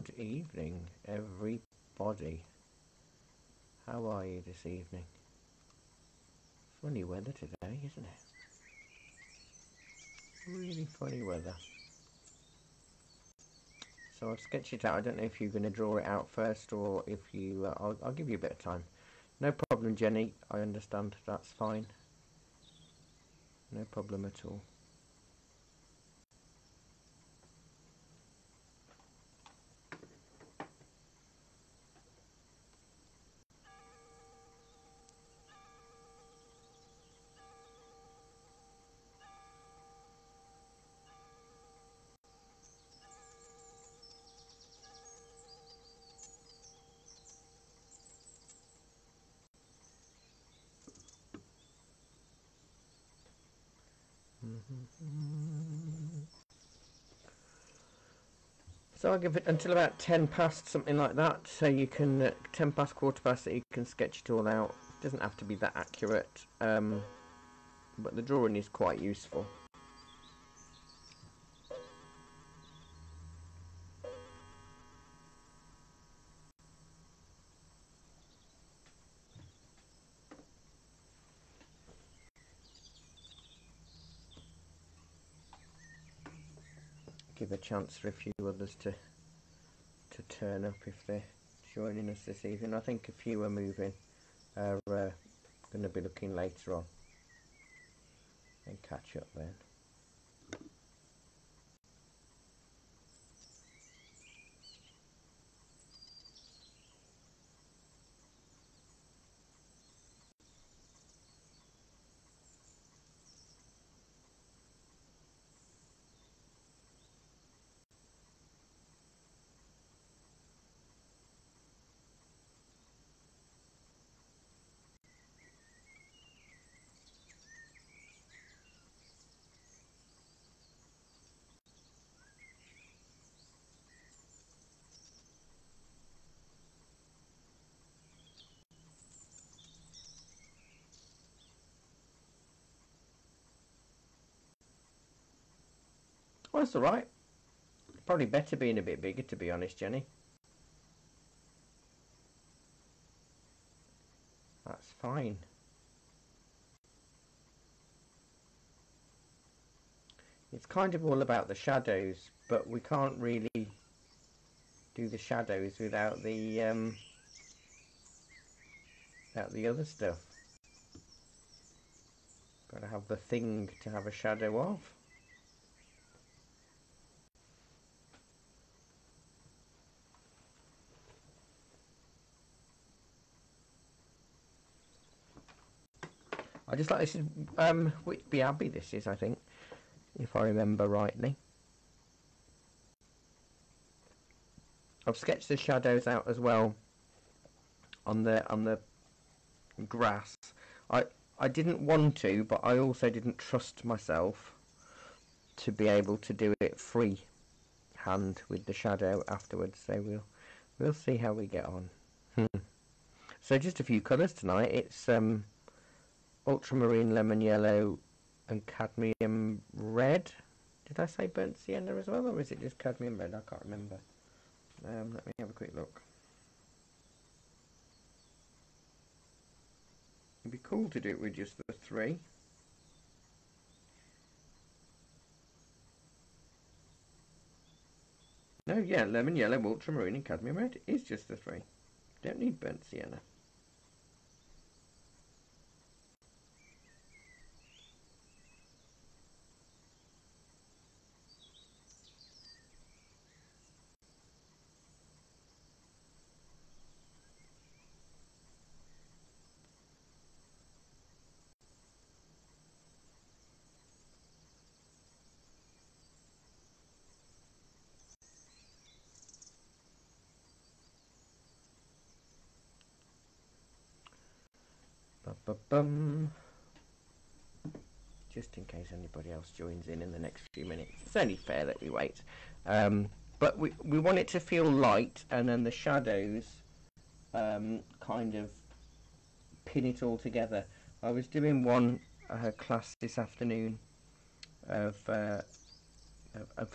Good evening, everybody. How are you this evening? Funny weather today, isn't it? Really funny weather. So I've sketched it out. I don't know if you're going to draw it out first or if you... I'll give you a bit of time. No problem, Jenny. I understand. That's fine. No problem at all. So I'll give it until about 10 past, something like that, so you can 10 past, quarter past, so you can sketch it all out. It doesn't have to be that accurate, but the drawing is quite useful. Give a chance for a few others to turn up if they're joining us this evening. I think a few are moving, are going to be looking later on and catch up then. Well, that's alright. Probably better being a bit bigger, to be honest, Jenny. That's fine. It's kind of all about the shadows, but we can't really do the shadows without the other stuff. Got to have the thing to have a shadow of. I just like this is Whitby Abbey. This is, I think, if I remember rightly. I've sketched the shadows out as well on the grass. I didn't want to, but I also didn't trust myself to be able to do it free hand with the shadow afterwards. So we'll see how we get on. So just a few colours tonight. It's ultramarine, lemon yellow, and cadmium red. Did I say burnt sienna as well, or is it just cadmium red? I can't remember. Let me have a quick look. It'd be cool to do it with just the three. No, yeah, lemon yellow, ultramarine, and cadmium red is just the three. Don't need burnt sienna. Ba-ba-bum. Just in case anybody else joins in the next few minutes. It's only fair that we wait. But we want it to feel light, and then the shadows kind of pin it all together. I was doing one class this afternoon of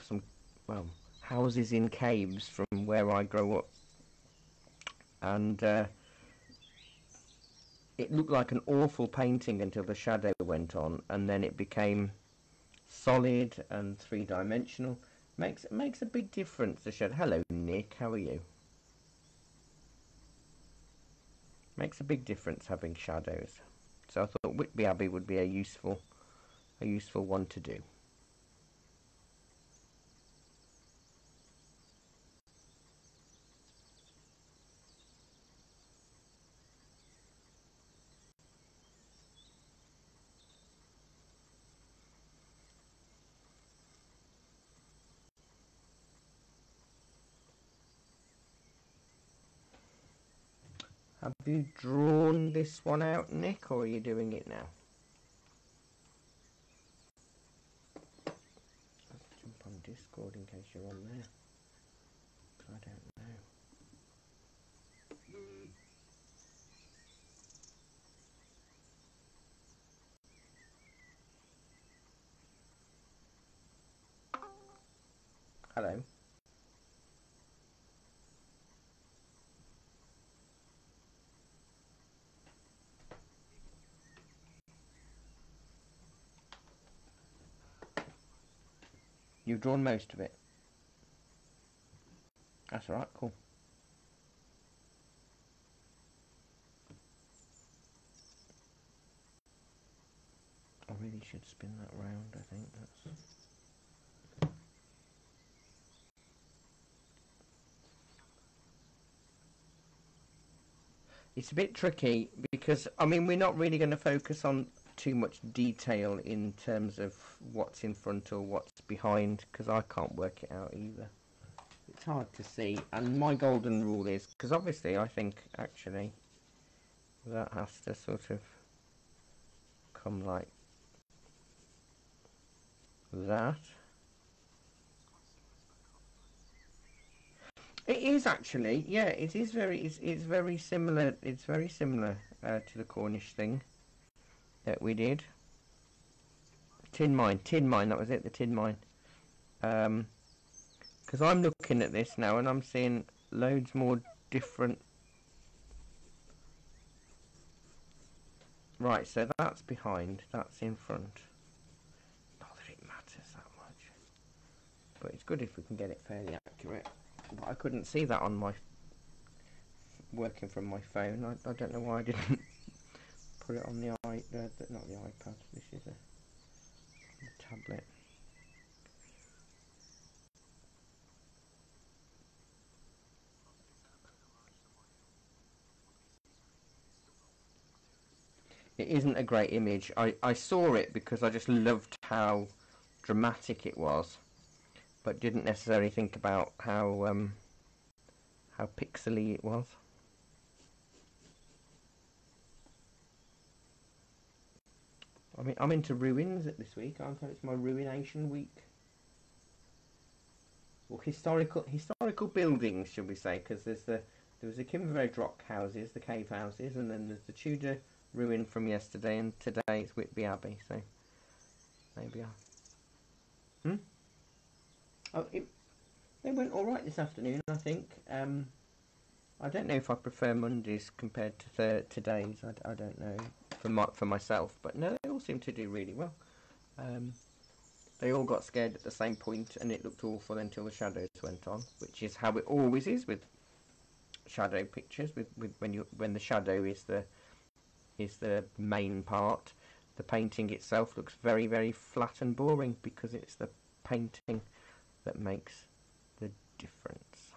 some, well, houses in caves from where I grew up, and it looked like an awful painting until the shadow went on, and then it became solid and three-dimensional. Makes a big difference, the shadow. Hello, Nick. How are you? Makes a big difference having shadows. So I thought Whitby Abbey would be a useful one to do. Have you drawn this one out, Nick, or are you doing it now? Let's jump on Discord in case you're on there. I don't know. Hello. You've drawn most of it. That's alright, cool. I really should spin that round, I think. It's a bit tricky because, I mean, we're not really going to focus on too much detail in terms of what's in front or what's behind, because I can't work it out either. It's hard to see, and my golden rule is, because obviously I think actually that has to sort of come like that. It is actually, yeah, it is very, it's very similar. It's very similar to the Cornish thing that we did. Tin mine, that was it, the tin mine. Because I'm looking at this now and I'm seeing loads more different. Right, so that's behind, that's in front. Not that it matters that much, but it's good if we can get it fairly accurate. But I couldn't see that on my working from my phone. I don't know why I didn't put it on the not the iPad. This is a tablet. It isn't a great image. I saw it because I just loved how dramatic it was, but didn't necessarily think about how pixely it was. I mean, I'm into ruins this week, aren't I? It's my ruination week. Well, historical buildings, should we say? Because there was the Kimberley rock houses, the cave houses, and then there's the Tudor ruin from yesterday, and today it's Whitby Abbey. So maybe Oh, they went all right this afternoon, I think. I don't know if I prefer Mondays compared to today's. I don't know for myself, but no, they all seem to do really well. They all got scared at the same point, and it looked awful until the shadows went on, which is how it always is with shadow pictures. With when the shadow is the main part, the painting itself looks very, very flat and boring because it's the painting that makes the difference.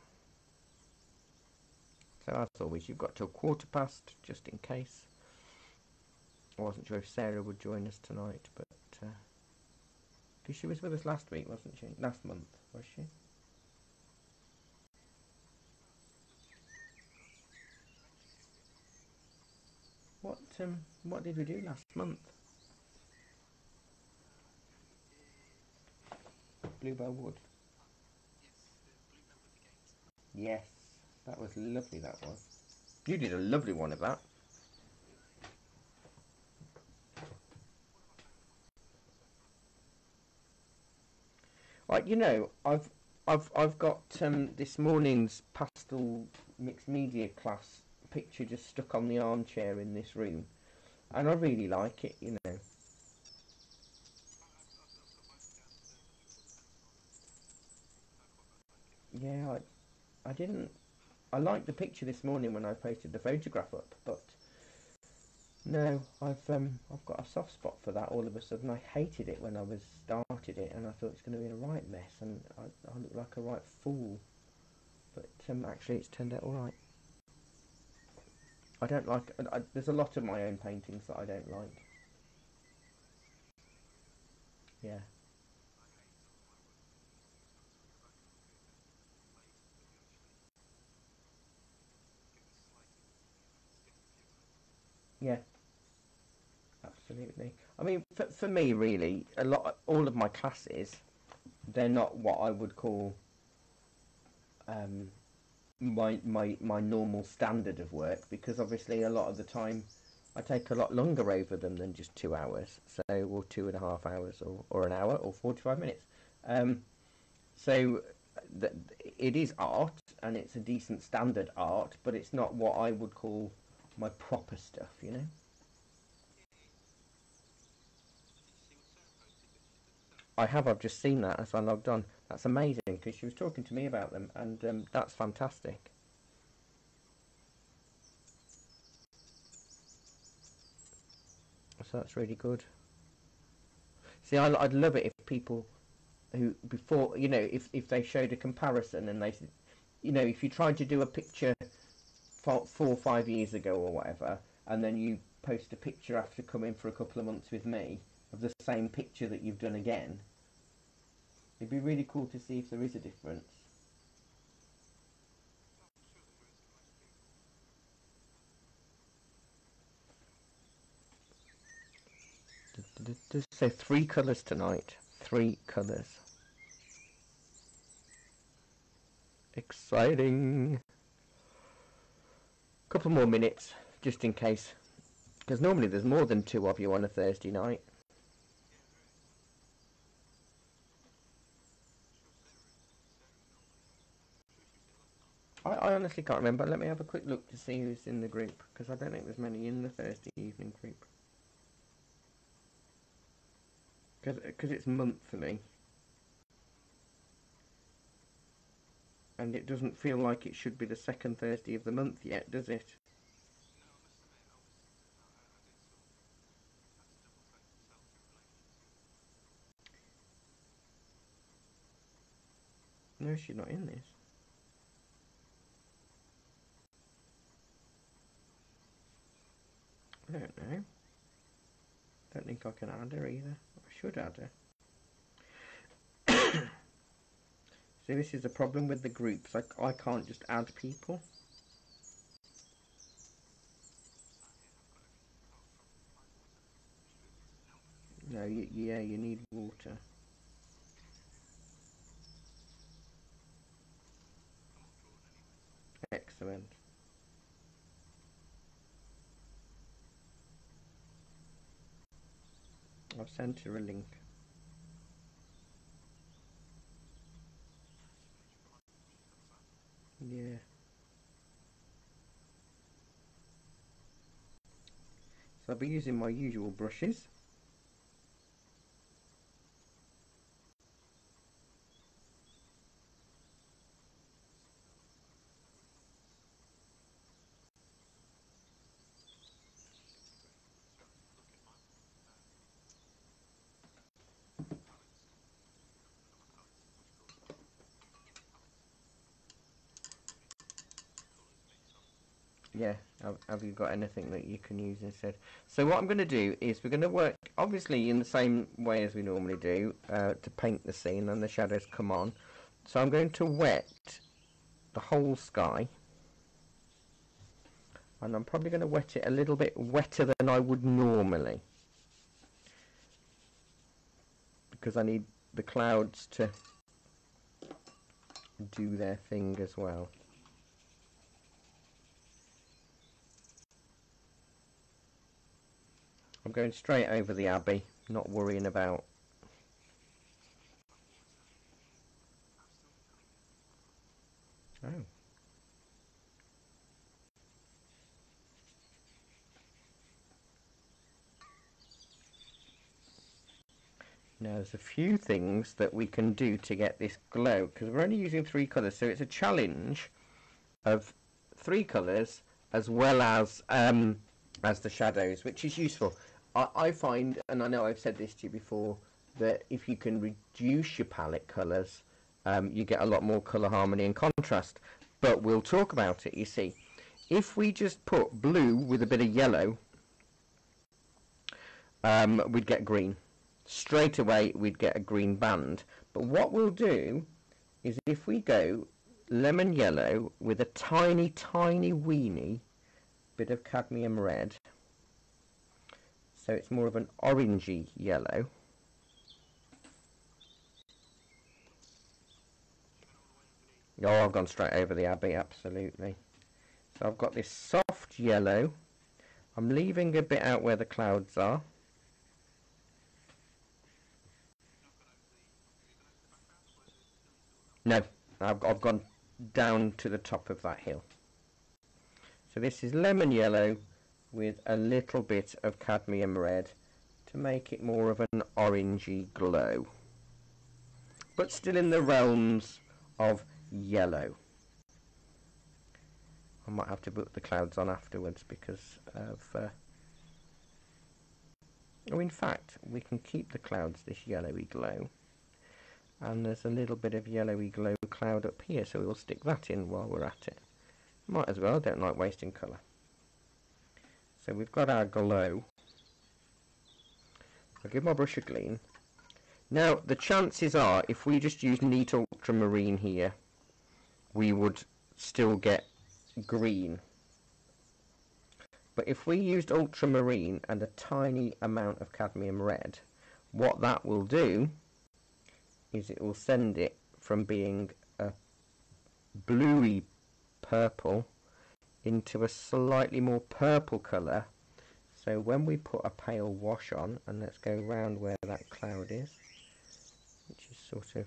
So as always, you've got till 1:15 just in case. I wasn't sure if Sarah would join us tonight, but because she was with us last week, wasn't she? Last month, was she? What did we do last month? Bluebell Wood. Yes, that was lovely. That was. You did a lovely one of that. Right, you know, I've got this morning's pastel mixed media class picture just stuck on the armchair in this room, and I really like it. You know. Yeah, I didn't. I liked the picture this morning when I posted the photograph up, but no, I've got a soft spot for that. All of a sudden, I hated it when I was started it, and I thought it's going to be a right mess, and I look like a right fool. But actually, it's turned out all right. I don't like. There's a lot of my own paintings that I don't like. Yeah, yeah, absolutely. I mean, for me, really, all of my classes, they're not what I would call um, my normal standard of work, because obviously a lot of the time I take a lot longer over them than just 2 hours, so or 2.5 hours, or an hour, or 45 minutes. Um, so th- it is art, and it's a decent standard art, but it's not what I would call my proper stuff, you know. I have. I've just seen that as I logged on. That's amazing because she was talking to me about them, and that's fantastic. So that's really good. See, I'd love it if people who before, you know, if they showed a comparison, and they, you know, if you tried to do a picture 4 or 5 years ago or whatever, and then you post a picture after coming for a couple of months with me of the same picture that you've done again, it'd be really cool to see if there is a difference. So 3 colours tonight. 3 colours. Exciting. Couple more minutes, just in case. Because normally there's more than two of you on a Thursday night. I honestly can't remember. Let me have a quick look to see who's in the group, because I don't think there's many in the Thursday evening group. Because it's monthly, and it doesn't feel like it should be the second Thursday of the month yet, does it? No, she's not in this. I don't know. Don't think I can add her either. I should add her. So this is a problem with the groups. I can't just add people. No, yeah, you need water. Excellent. I've sent her a link. Yeah. So I'll be using my usual brushes. Yeah, have you got anything that you can use instead? So what I'm going to do is we're going to work, obviously, in the same way as we normally do, to paint the scene and the shadows come on. So I'm going to wet the whole sky, and I'm probably going to wet it a little bit wetter than I would normally, because I need the clouds to do their thing as well. I'm going straight over the Abbey, not worrying about... Now there's a few things that we can do to get this glow, because we're only using 3 colours, so it's a challenge of 3 colours as well as the shadows, which is useful. I find, and I know I've said this to you before, that if you can reduce your palette colours, you get a lot more colour harmony and contrast. But we'll talk about it, you see. If we just put blue with a bit of yellow, we'd get green. Straight away we'd get a green band. But what we'll do is if we go lemon yellow with a tiny weeny bit of cadmium red, so it's more of an orangey yellow. Oh, I've gone straight over the Abbey, absolutely. So I've got this soft yellow. I'm leaving a bit out where the clouds are. No, I've gone down to the top of that hill. So this is lemon yellow with a little bit of cadmium red to make it more of an orangey glow. But still in the realms of yellow. I might have to put the clouds on afterwards because of... Oh, in fact, we can keep the clouds this yellowy glow. And there's a little bit of yellowy glow cloud up here, so we'll stick that in while we're at it. Might as well, don't like wasting colour. So we've got our glow. I'll give my brush a clean. Now, the chances are, if we just use neat ultramarine here, we would still get green. But if we used ultramarine and a tiny amount of cadmium red, what that will do is it will send it from being a bluey purple into a slightly more purple colour. So when we put a pale wash on, and let's go round where that cloud is, which is sort of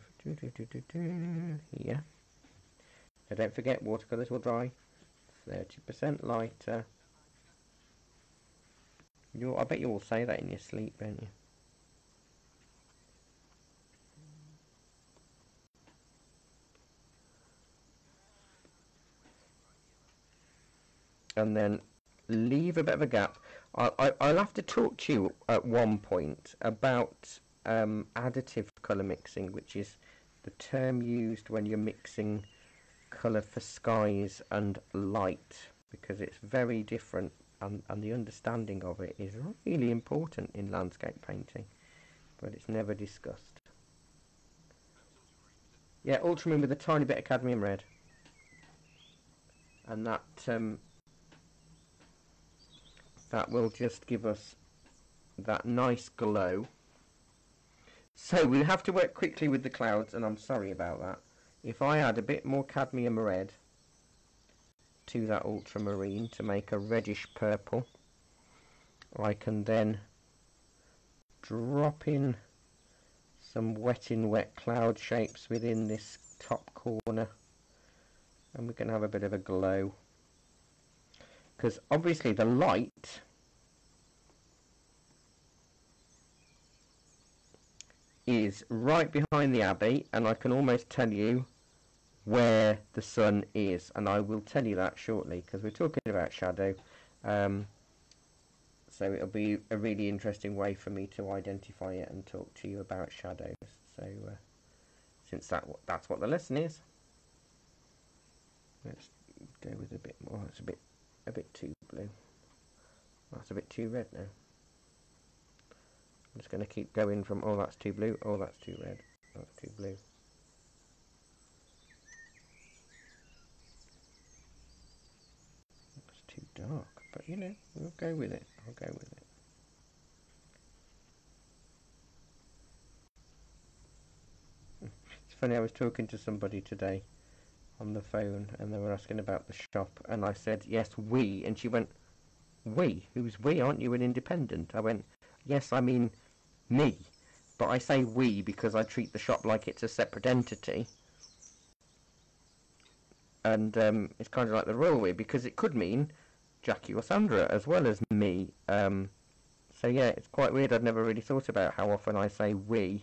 here. Now don't forget, watercolours will dry 30% lighter. I bet you all say that in your sleep, don't you? And then leave a bit of a gap. I'll have to talk to you at one point about additive colour mixing, which is the term used when you're mixing colour for skies and light, because it's very different, and the understanding of it is really important in landscape painting, but it's never discussed. Yeah, ultramarine with a tiny bit of cadmium red, and that will just give us that nice glow. So we have to work quickly with the clouds, and I'm sorry about that. If I add a bit more cadmium red to that ultramarine to make a reddish purple, I can then drop in some wet in wet cloud shapes within this top corner, and we can have a bit of a glow. Because obviously the light is right behind the Abbey, and I can almost tell you where the sun is, and I will tell you that shortly because we're talking about shadow. So it'll be a really interesting way for me to identify it and talk to you about shadows. So since that's what the lesson is, let's go with a bit more. It's a bit too blue. That's a bit too red now. I'm just going to keep going from, oh that's too blue, oh that's too red, that's too blue. It's too dark, but you know, we'll go with it. I'll go with it. It's funny, I was talking to somebody today on the phone and they were asking about the shop, and I said, yes, we, and she went, we? Who's we? Aren't you an independent? I went, yes, I mean me, but I say we because I treat the shop like it's a separate entity, and it's kind of like the royal we, because it could mean Jackie or Sandra as well as me, So yeah, it's quite weird. I'd never really thought about how often I say we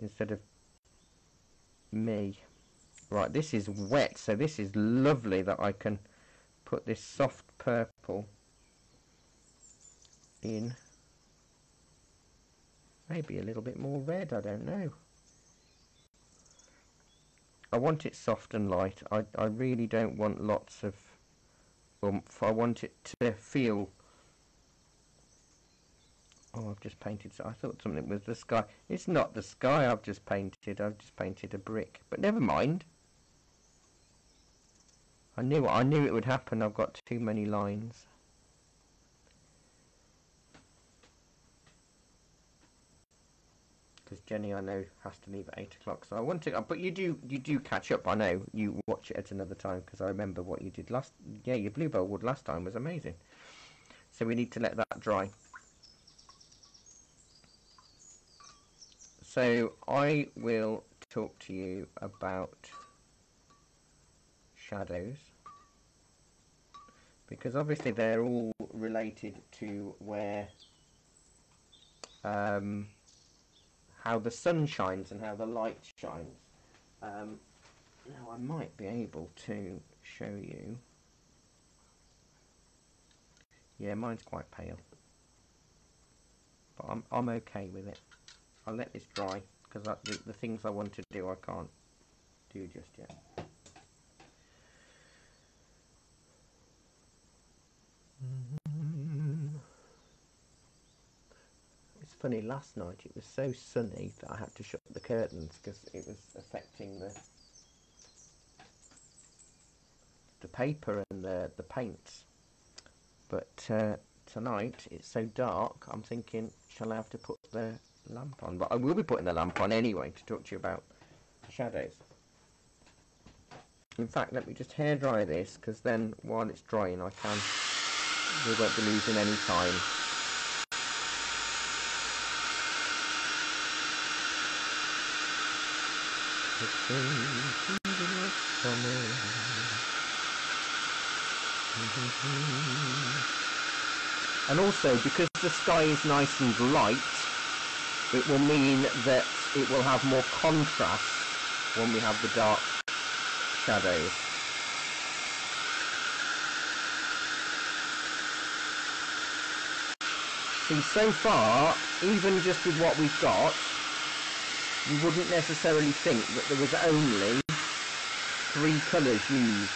instead of me. Right, this is wet, so this is lovely that I can put this soft purple in. Maybe a little bit more red, I don't know. I want it soft and light. I really don't want lots of oomph. I want it to feel... Oh, I've just painted... I thought something was the sky. It's not the sky I've just painted. I've just painted a brick. But never mind. I knew it would happen. I've got too many lines. Because Jenny, I know, has to leave at 8 o'clock. So I want to... But you do catch up. I know. You watch it at another time. Because I remember what you did last... Yeah, your bluebell wood last time was amazing. So we need to let that dry. So I will talk to you about shadows. Because obviously they're all related to where... how the sun shines and how the light shines. Now I might be able to show you. Yeah, mine's quite pale, but I'm okay with it. I'll let this dry because the things I want to do I can't do just yet. It's funny, last night it was so sunny that I had to shut the curtains because it was affecting the paper and the paints. But tonight it's so dark, I'm thinking, shall I have to put the lamp on? But I will be putting the lamp on anyway to talk to you about shadows. In fact, let me just hair dry this, because then while it's drying we won't be losing any time. And also, because the sky is nice and light, it will mean that it will have more contrast when we have the dark shadows. See, so far, even just with what we've got, you wouldn't necessarily think that there was only 3 colours used.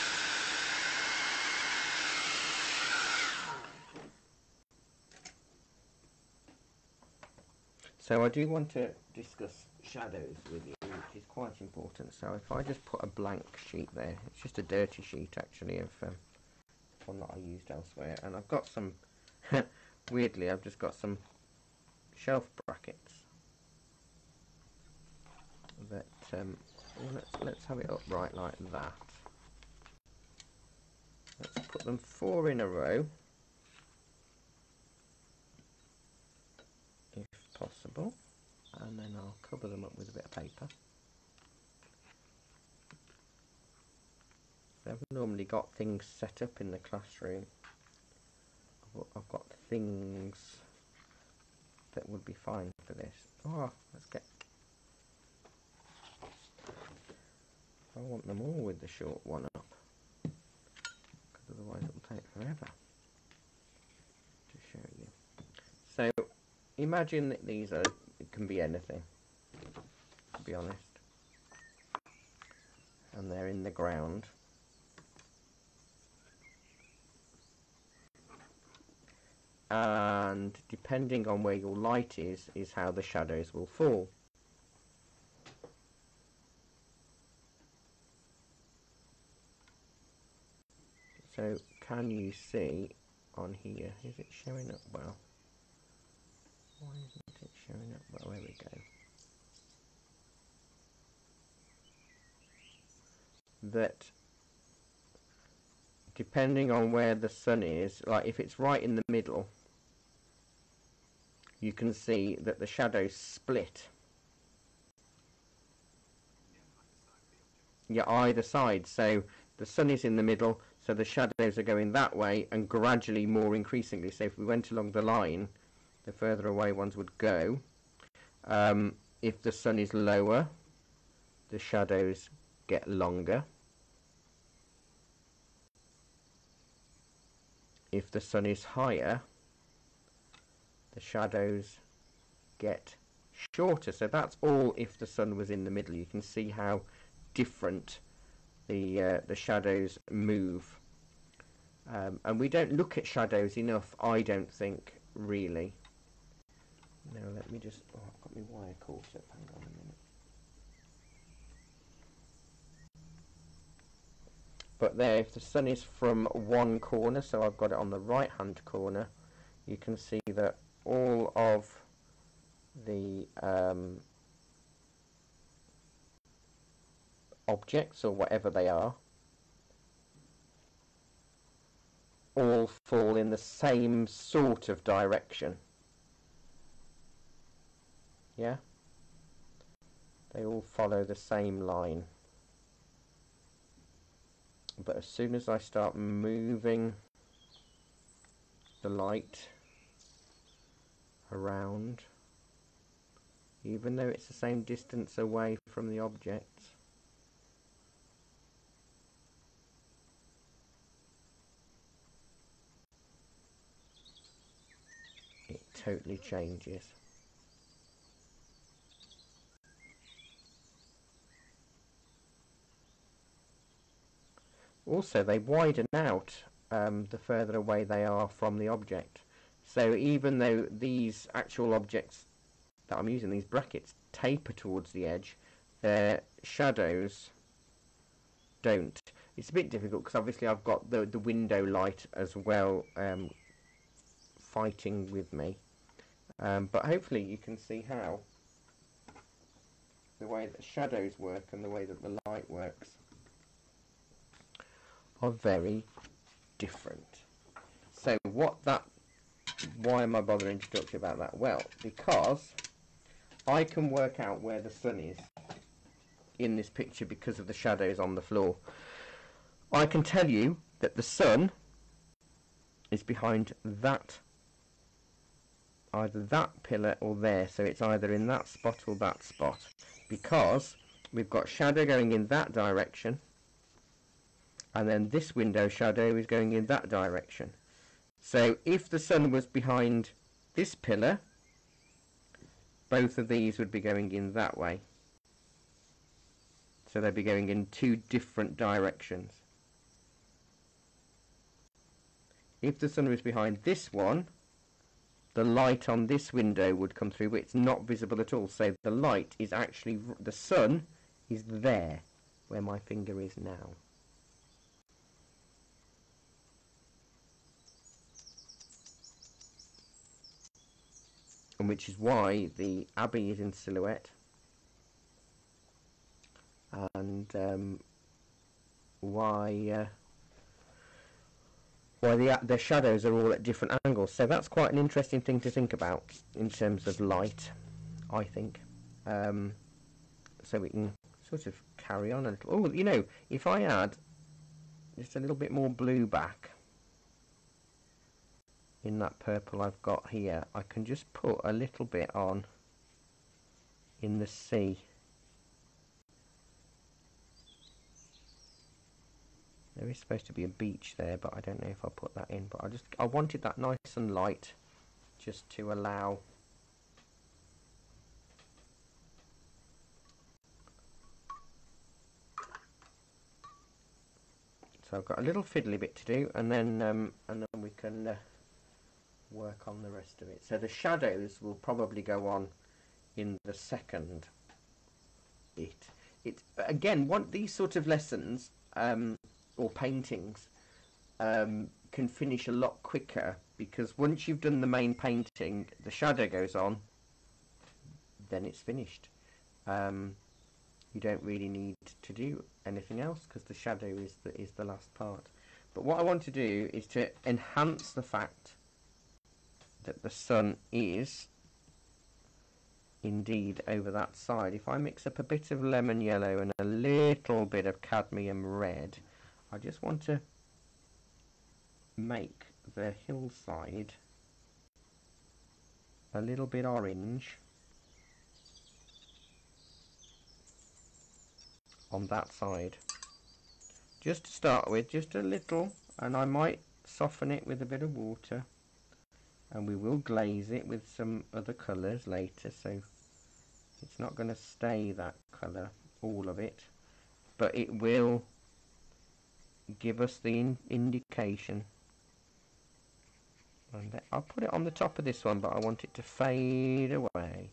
So I do want to discuss shadows with you, which is quite important. So if I just put a blank sheet there, it's just a dirty sheet actually of one that I used elsewhere, and I've got some, weirdly I've just got some shelf brackets that, let's have it upright like that. Let's put them 4 in a row, if possible. And then I'll cover them up with a bit of paper. I've normally got things set up in the classroom. I've got things that would be fine for this. Oh, let's get... I want them all with the short one up, because otherwise it will take forever to show you. So, imagine that these are... It can be anything, to be honest. And they're in the ground. And depending on where your light is how the shadows will fall. So, can you see on here? Is it showing up well? Why isn't it showing up well? There we go. That depending on where the sun is, like if it's right in the middle, you can see that the shadows split. Yeah, either side. So the sun is in the middle, so the shadows are going that way and gradually more increasingly. So if we went along the line, the further away ones would go. If the sun is lower, the shadows get longer. If the sun is higher, the shadows get shorter. So that's all if the sun was in the middle. You can see how different the shadows move. And we don't look at shadows enough, I don't think, really. Now let me just... Oh, I've got my wire caught up. Hang on a minute. But there, if the sun is from one corner, so I've got it on the right hand corner, you can see that all of the objects, or whatever they are, all fall in the same sort of direction. Yeah? They all follow the same line. But as soon as I start moving the light around, even though it's the same distance away from the objects, it totally changes. Also, they widen out the further away they are from the object. So even though these actual objects that I'm using, these brackets, taper towards the edge, their shadows don't. It's a bit difficult because obviously I've got the window light as well fighting with me. But hopefully you can see how the way that shadows work and the way that the light works are very different. So why am I bothering to talk to you about that? Well, because I can work out where the sun is in this picture because of the shadows on the floor. I can tell you that the sun is behind that, either that pillar or there, so it's either in that spot or that spot, because we've got shadow going in that direction, and then this window shadow is going in that direction. So if the sun was behind this pillar, both of these would be going in that way. So they'd be going in two different directions. If the sun was behind this one, the light on this window would come through, but it's not visible at all. So the light is actually, the sun is there, where my finger is now. And which is why the Abbey is in silhouette, and why the shadows are all at different angles. So that's quite an interesting thing to think about in terms of light, I think. So we can sort of carry on a little. Oh, you know, if I add just a little bit more blue back in that purple I've got here, I can just put a little bit on in the sea. There is supposed to be a beach there, but I don't know if I'll put that in. But I wanted that nice and light, just to allow so I've got a little fiddly bit to do, and then we can work on the rest of it. So the shadows will probably go on in the second bit. It's again, these sort of lessons or paintings can finish a lot quicker, because once you've done the main painting, the shadow goes on, then it's finished. You don't really need to do anything else because the shadow is the last part. But what I want to do is to enhance the fact that the sun is indeed over that side. If I mix up a bit of lemon yellow and a little bit of cadmium red, I just want to make the hillside a little bit orange on that side. Just to start with, just a little, and I might soften it with a bit of water, and we will glaze it with some other colours later, so it's not going to stay that colour, all of it, but it will give us the indication. And I'll put it on the top of this one, but I want it to fade away.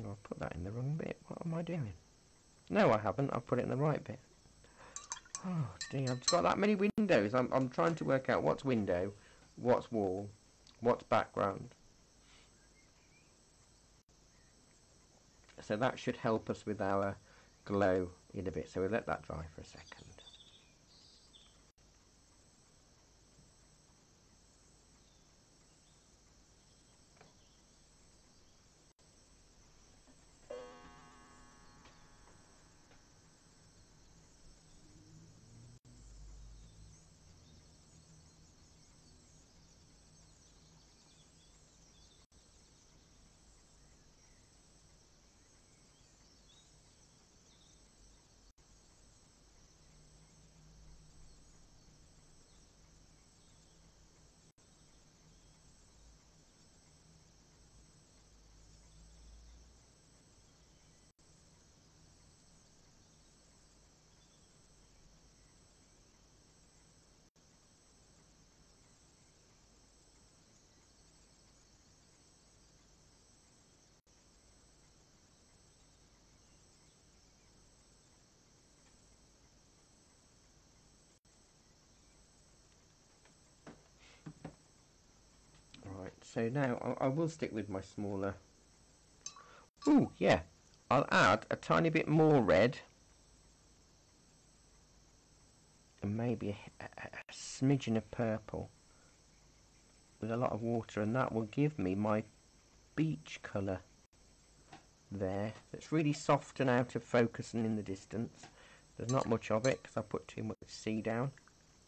I'll put that in the wrong bit. What am I doing? No, I haven't. I've put it in the right bit. Oh dear, I've got that many windows. I'm trying to work out what's window, what's wall, what's background. So that should help us with our glow in a bit. So we'll let that dry for a second. Right, so now I will stick with my smaller. Ooh, yeah. I'll add a tiny bit more red. And maybe a smidgen of purple. With a lot of water, and that will give me my beach colour there. It's really soft and out of focus and in the distance. There's not much of it because I put too much sea down.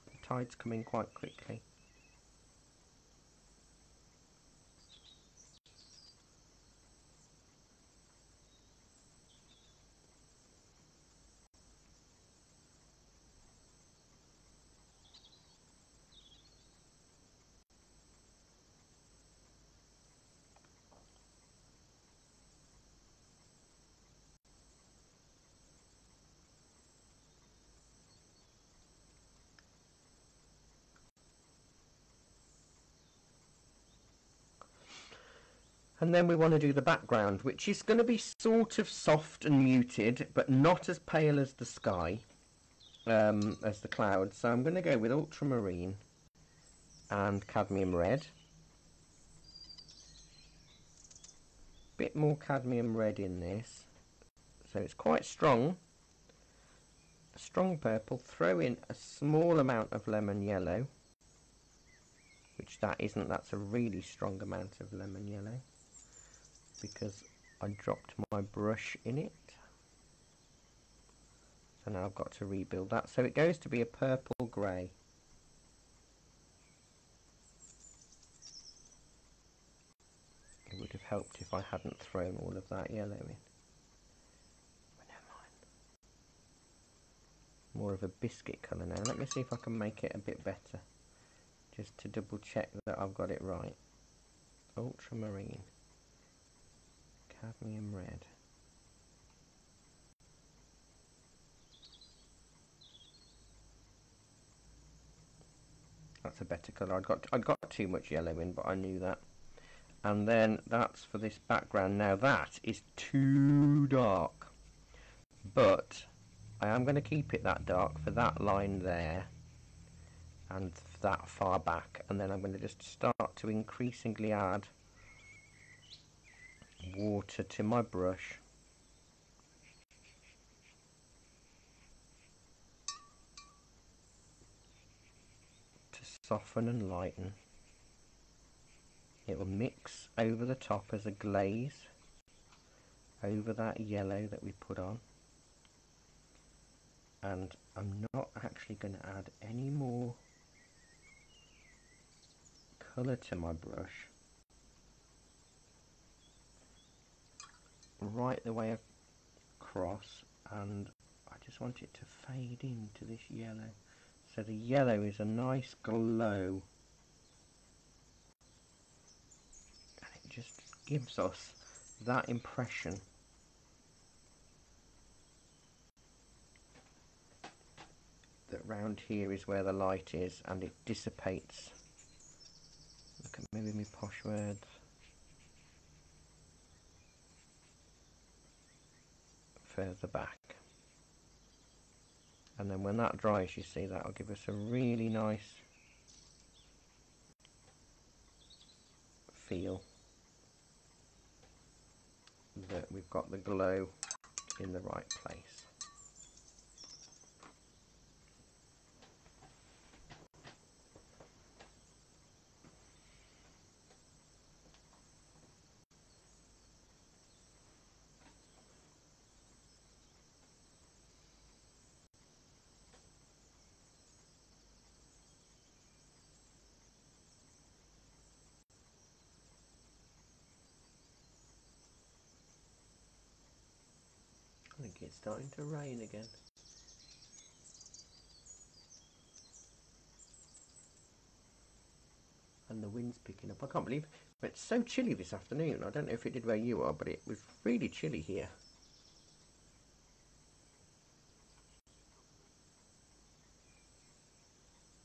The tide's coming quite quickly. And then we want to do the background, which is going to be sort of soft and muted, but not as pale as the sky, as the clouds. So I'm going to go with ultramarine and cadmium red. Bit more cadmium red in this. So it's quite strong. A strong purple. Throw in a small amount of lemon yellow, which that isn't. That's a really strong amount of lemon yellow, because I dropped my brush in it. So now I've got to rebuild that. So it goes to be a purple grey. It would have helped if I hadn't thrown all of that yellow in. But never mind. More of a biscuit colour now. Let me see if I can make it a bit better. Just to double check that I've got it right. Ultramarine. Cadmium red. That's a better colour. I'd got too much yellow in, but I knew that. And then that's for this background. Now that is too dark, but I am going to keep it that dark for that line there and that far back, and then I'm going to just start to increasingly add water to my brush to soften and lighten. It will mix over the top as a glaze over that yellow that we put on, and I'm not actually going to add any more colour to my brush right the way across, and I just want it to fade into this yellow. So the yellow is a nice glow, and it just gives us that impression that round here is where the light is, and it dissipates. Look at maybe my posh words. Further back. And then when that dries, you see, that'll give us a really nice feel that we've got the glow in the right place. I think it's starting to rain again. And the wind's picking up. I can't believe it. It's so chilly this afternoon. I don't know if it did where you are, but it was really chilly here.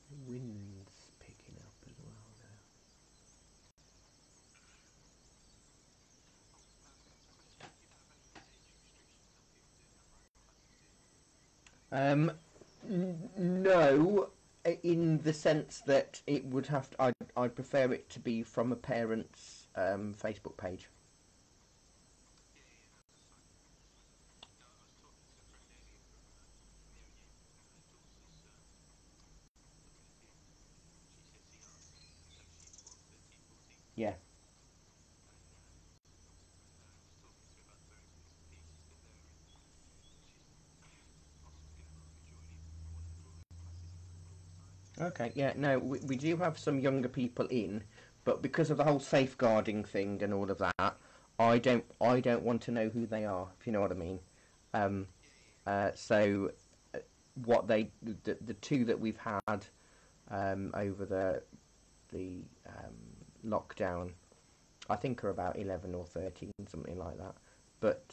The wind's picking up as well now. No, in the sense that it would have to, I'd prefer it to be from a parent's Facebook page. Yeah. Okay, yeah, no, we do have some younger people in, but because of the whole safeguarding thing and all of that, I don't want to know who they are, if you know what I mean. Um, so what the two that we've had over the lockdown, I think are about 11 or 13, something like that. But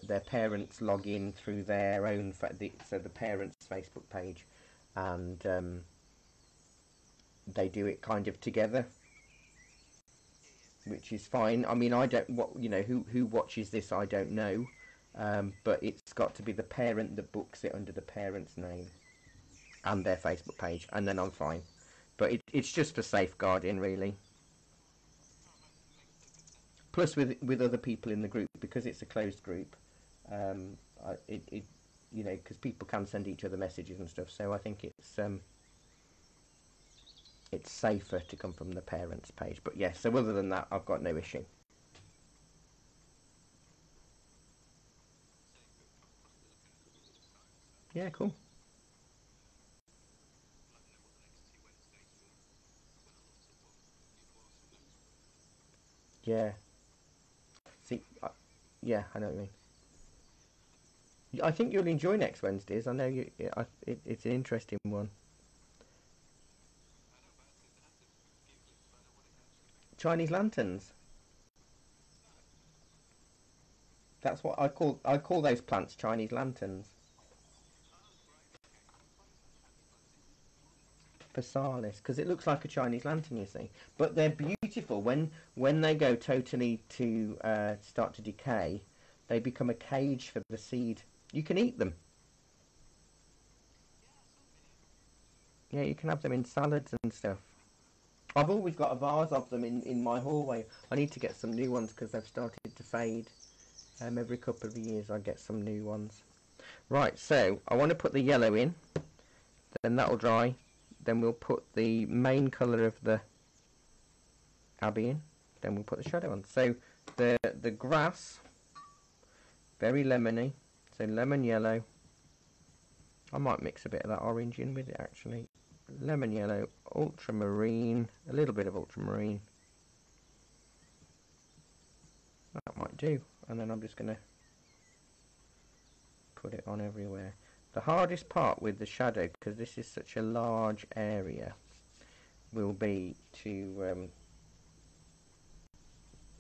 their parents log in through their own so the parents' Facebook page, and they do it kind of together, which is fine. I mean, I don't who watches this, I don't know, but it's got to be the parent that books it under the parent's name and their Facebook page, and then I'm fine. But it's just for safeguarding, really. Plus, with other people in the group, because it's a closed group, it because people can send each other messages and stuff. So I think it's safer to come from the parents' page. But yes, so other than that, I've got no issue. Yeah, cool. Yeah. See, yeah, I know what you mean. I think you'll enjoy next Wednesdays. I know you. It's an interesting one. Chinese lanterns. That's what I call those plants Chinese lanterns. Physalis, because it looks like a Chinese lantern, you see. But they're beautiful. When they go totally to start to decay, they become a cage for the seed. You can eat them. Yeah, you can have them in salads and stuff. I've always got a vase of them in my hallway. I need to get some new ones because they've started to fade. Every couple of years I get some new ones. Right, so I want to put the yellow in, then that'll dry. Then we'll put the main colour of the Abbey in, then we'll put the shadow on. So the grass, very lemony, so lemon yellow. I might mix a bit of that orange in with it actually. lemon yellow, ultramarine, a little bit of ultramarine. That might do. And then I'm just going to put it on everywhere. The hardest part with the shadow, because this is such a large area, will be to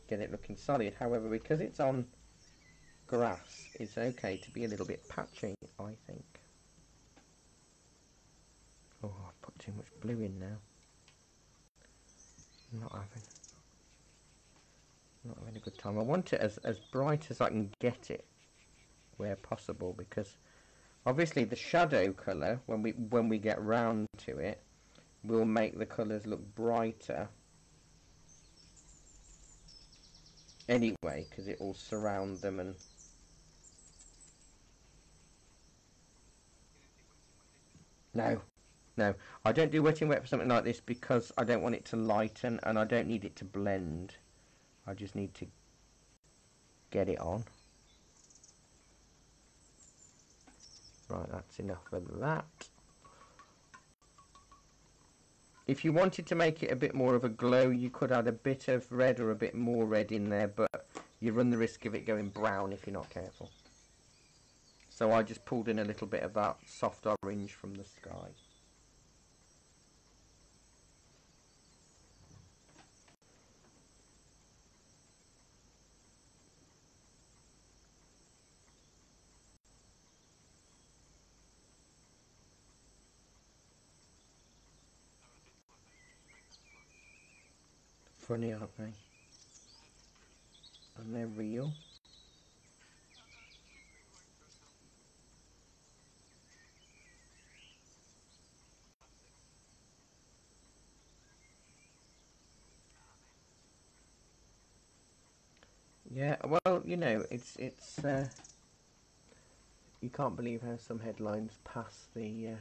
get it looking solid. However, because it's on grass, it's okay to be a little bit patchy, I think. Oh, I've put too much blue in now. Not having a good time. I want it as bright as I can get it where possible, because obviously the shadow colour, when we get round to it, will make the colours look brighter anyway, because it will surround them. And no, I don't do wet in wet for something like this, because I don't want it to lighten and I don't need it to blend. I just need to get it on. Right, that's enough of that. If you wanted to make it a bit more of a glow, you could add a bit of red or a bit more red in there, but you run the risk of it going brown if you're not careful. So I just pulled in a little bit of that soft orange from the sky. Funny, aren't they? And they're real. Yeah, well, you know, it's you can't believe how some headlines pass the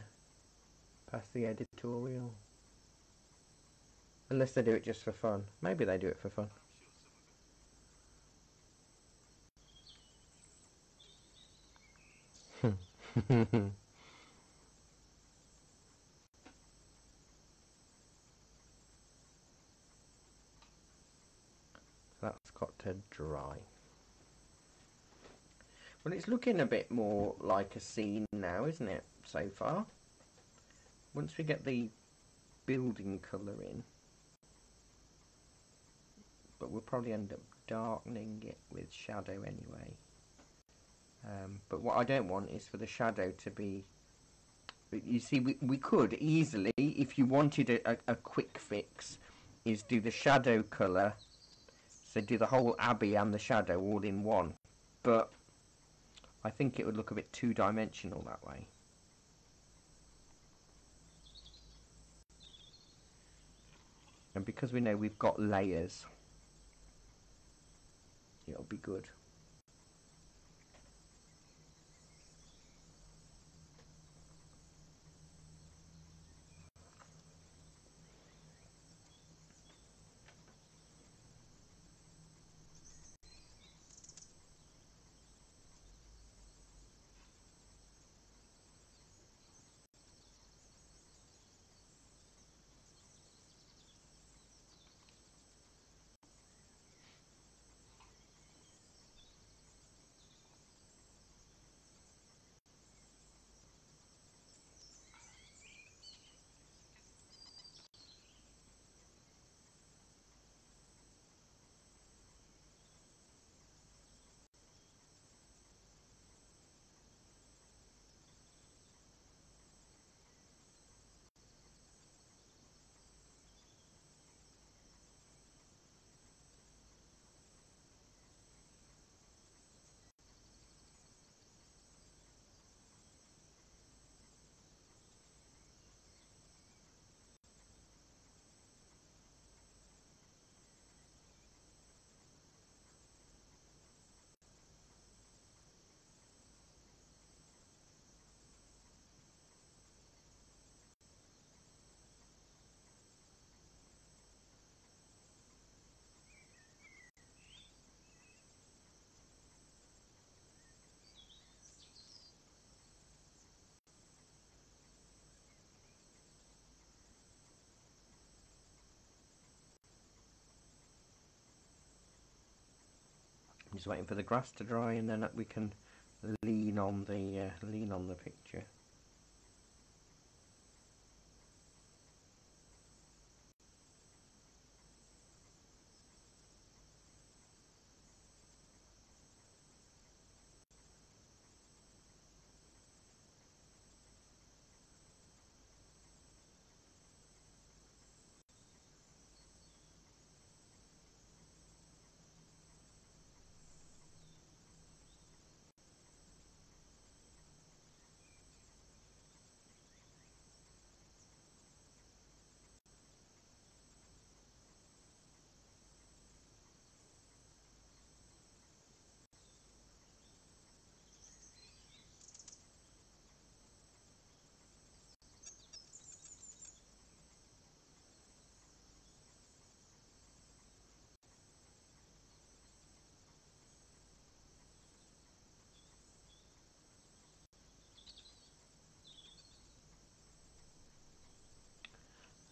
editorial. Unless they do it just for fun. Maybe they do it for fun. That's got to dry. Well, it's looking a bit more like a scene now, isn't it, so far? Once we get the building colour in, but we'll probably end up darkening it with shadow anyway. But what I don't want is for the shadow to be... You see, we could easily, if you wanted a quick fix, is do the shadow colour, so do the whole Abbey and the shadow all in one. But I think it would look a bit two-dimensional that way. And because we know we've got layers, it'll be good. Just waiting for the grass to dry, and then we can lean on the picture.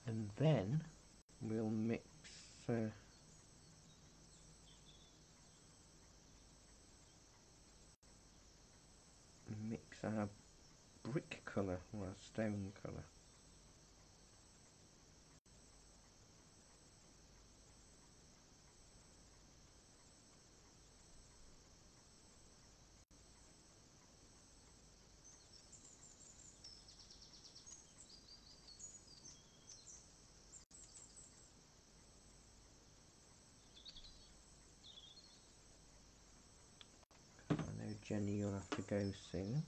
And then we'll mix our brick colour or our stone colour. I know, Jenny, you'll have to go soon.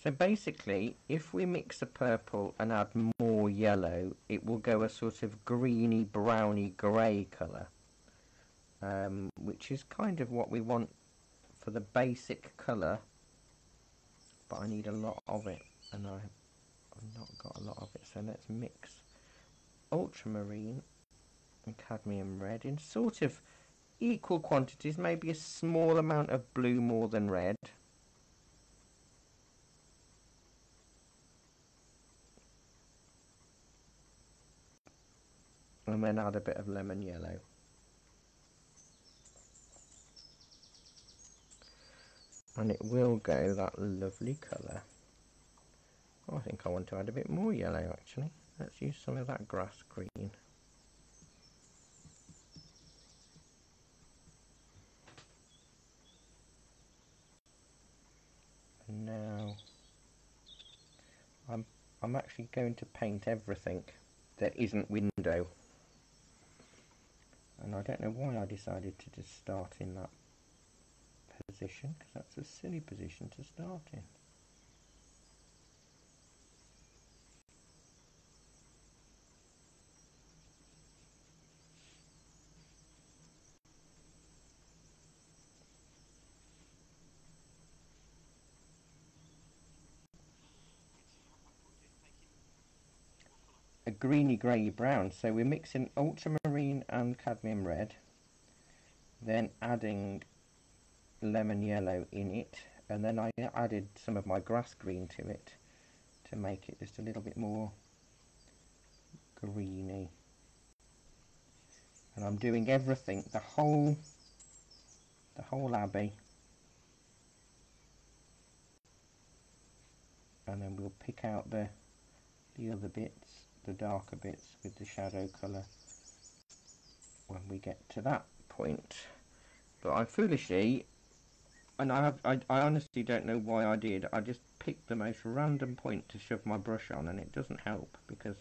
So basically, if we mix a purple and add more yellow, it will go a sort of greeny, browny, grey colour, which is kind of what we want for the basic colour, but I need a lot of it, and I've not got a lot of it, so let's mix ultramarine and cadmium red in sort of equal quantities, maybe a small amount of blue more than red. And then add a bit of lemon yellow. And it will go that lovely colour. Oh, I think I want to add a bit more yellow actually. Let's use some of that grass green. And now I'm actually going to paint everything that isn't window. And I don't know why I decided to just start in that position, because that's a silly position to start in. A greeny grey brown, so we're mixing ultramarine and cadmium red, then adding lemon yellow in it, and then I added some of my grass green to it to make it just a little bit more greeny. And I'm doing everything, the whole Abbey, and then we'll pick out the other bits, the darker bits with the shadow colour when we get to that point. But I foolishly, and I honestly don't know why I did, I just picked the most random point to shove my brush on, and it doesn't help because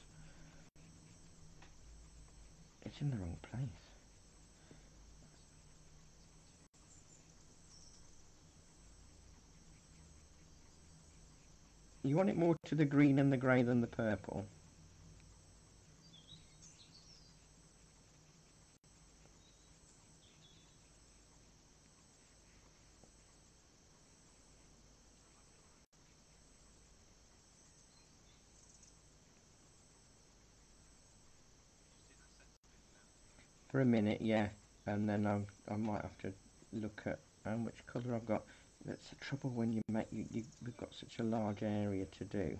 it's in the wrong place. You want it more to the green and the grey than the purple. For a minute, yeah, and then I might have to look at which colour I've got. That's the trouble when you make we've got such a large area to do.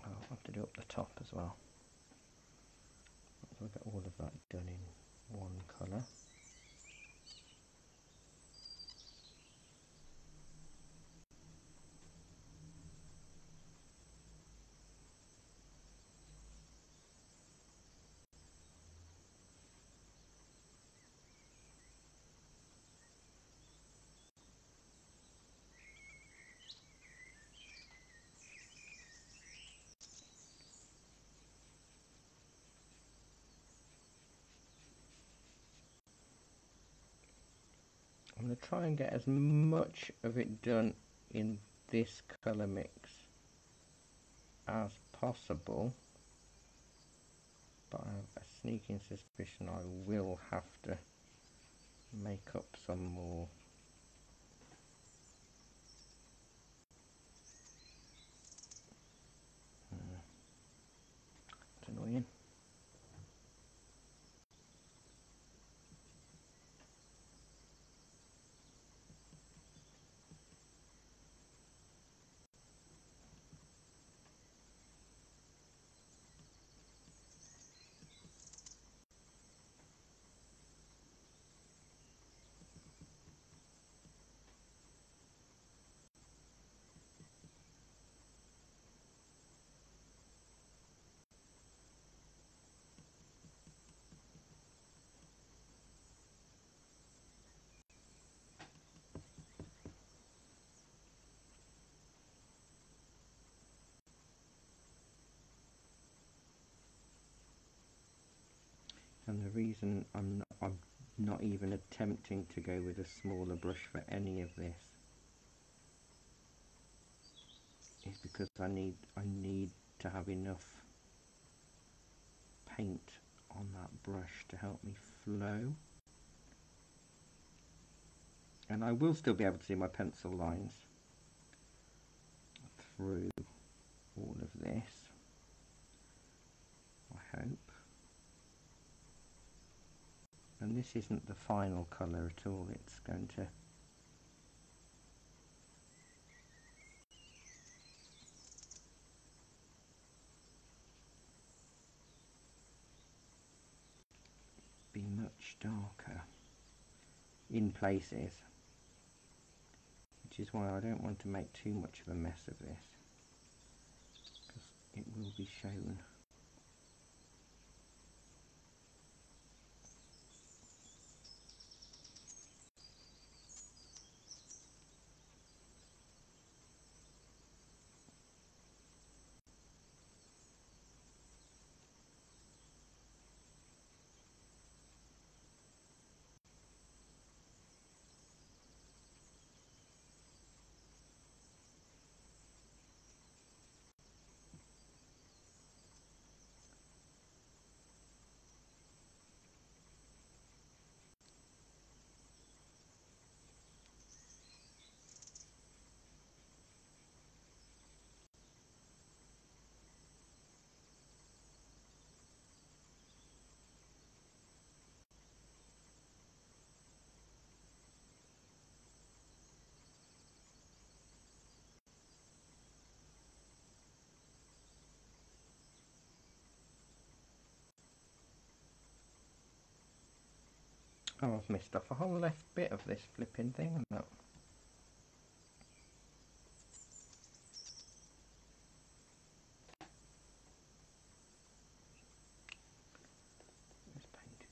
Oh, have to do up the top as well. So I'll get all of that done in one colour. I'm going to try and get as much of it done in this colour mix as possible, but I have a sneaking suspicion I will have to make up some more. It's annoying. And the reason I'm not even attempting to go with a smaller brush for any of this is because I need to have enough paint on that brush to help me flow. And I will still be able to see my pencil lines through all of this, I hope. And this isn't the final colour at all, it's going to be much darker in places, which is why I don't want to make too much of a mess of this, because it will be shown. Oh, I've missed off a whole left bit of this flipping thing. No. It's painted.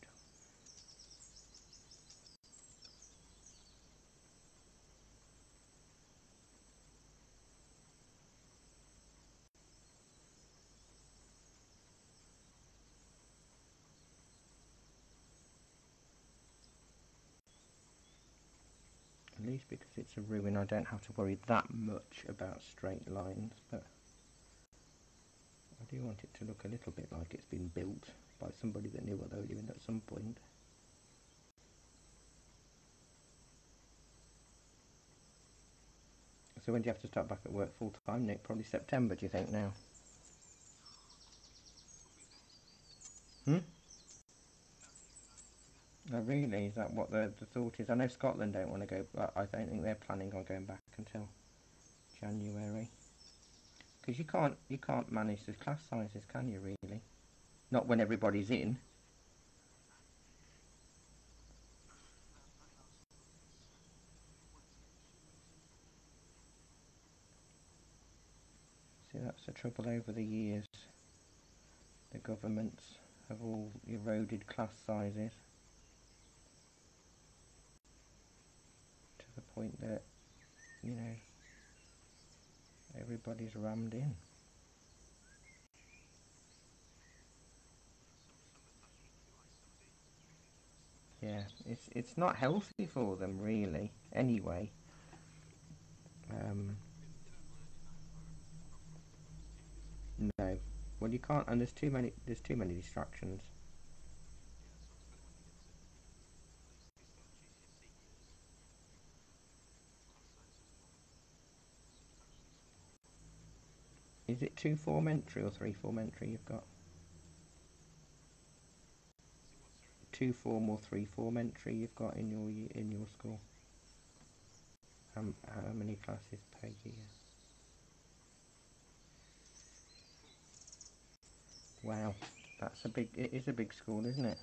At least because it's a ruin, I don't have to worry that much about straight lines, but I do want it to look a little bit like it's been built by somebody that knew what they were doing at some point. So when do you have to start back at work full time, Nick? Probably September, do you think, now? Oh, really? Is that what the thought is? I know Scotland don't want to go, but I don't think they're planning on going back until January. because you can't manage the class sizes, can you really? Not when everybody's in. See, that's the trouble over the years. The governments have all eroded class sizes to the point that, you know, everybody's rammed in. Yeah, it's not healthy for them really. Anyway, no. Well, you can't, and there's too many distractions. Is it 2 form entry or 3 form entry you've got? 2 form or 3 form entry you've got in your school? How many classes per year? Wow, it is a big school, isn't it?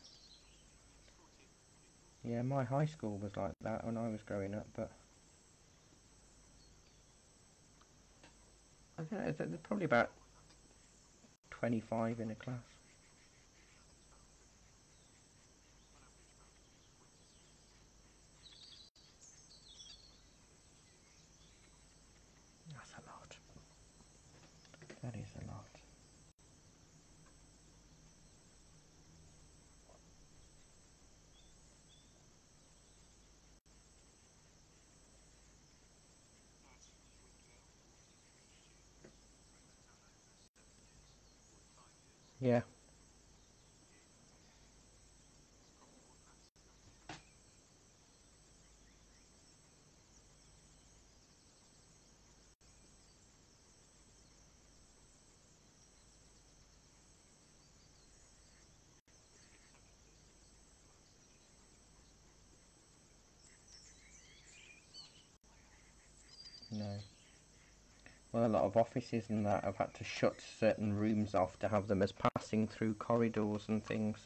Yeah, my high school was like that when I was growing up, but I don't know, there's probably about 25 in a class. That's a lot. That is a lot. Yeah. No. Well, a lot of offices and that have had to shut certain rooms off to have them as passing through corridors and things,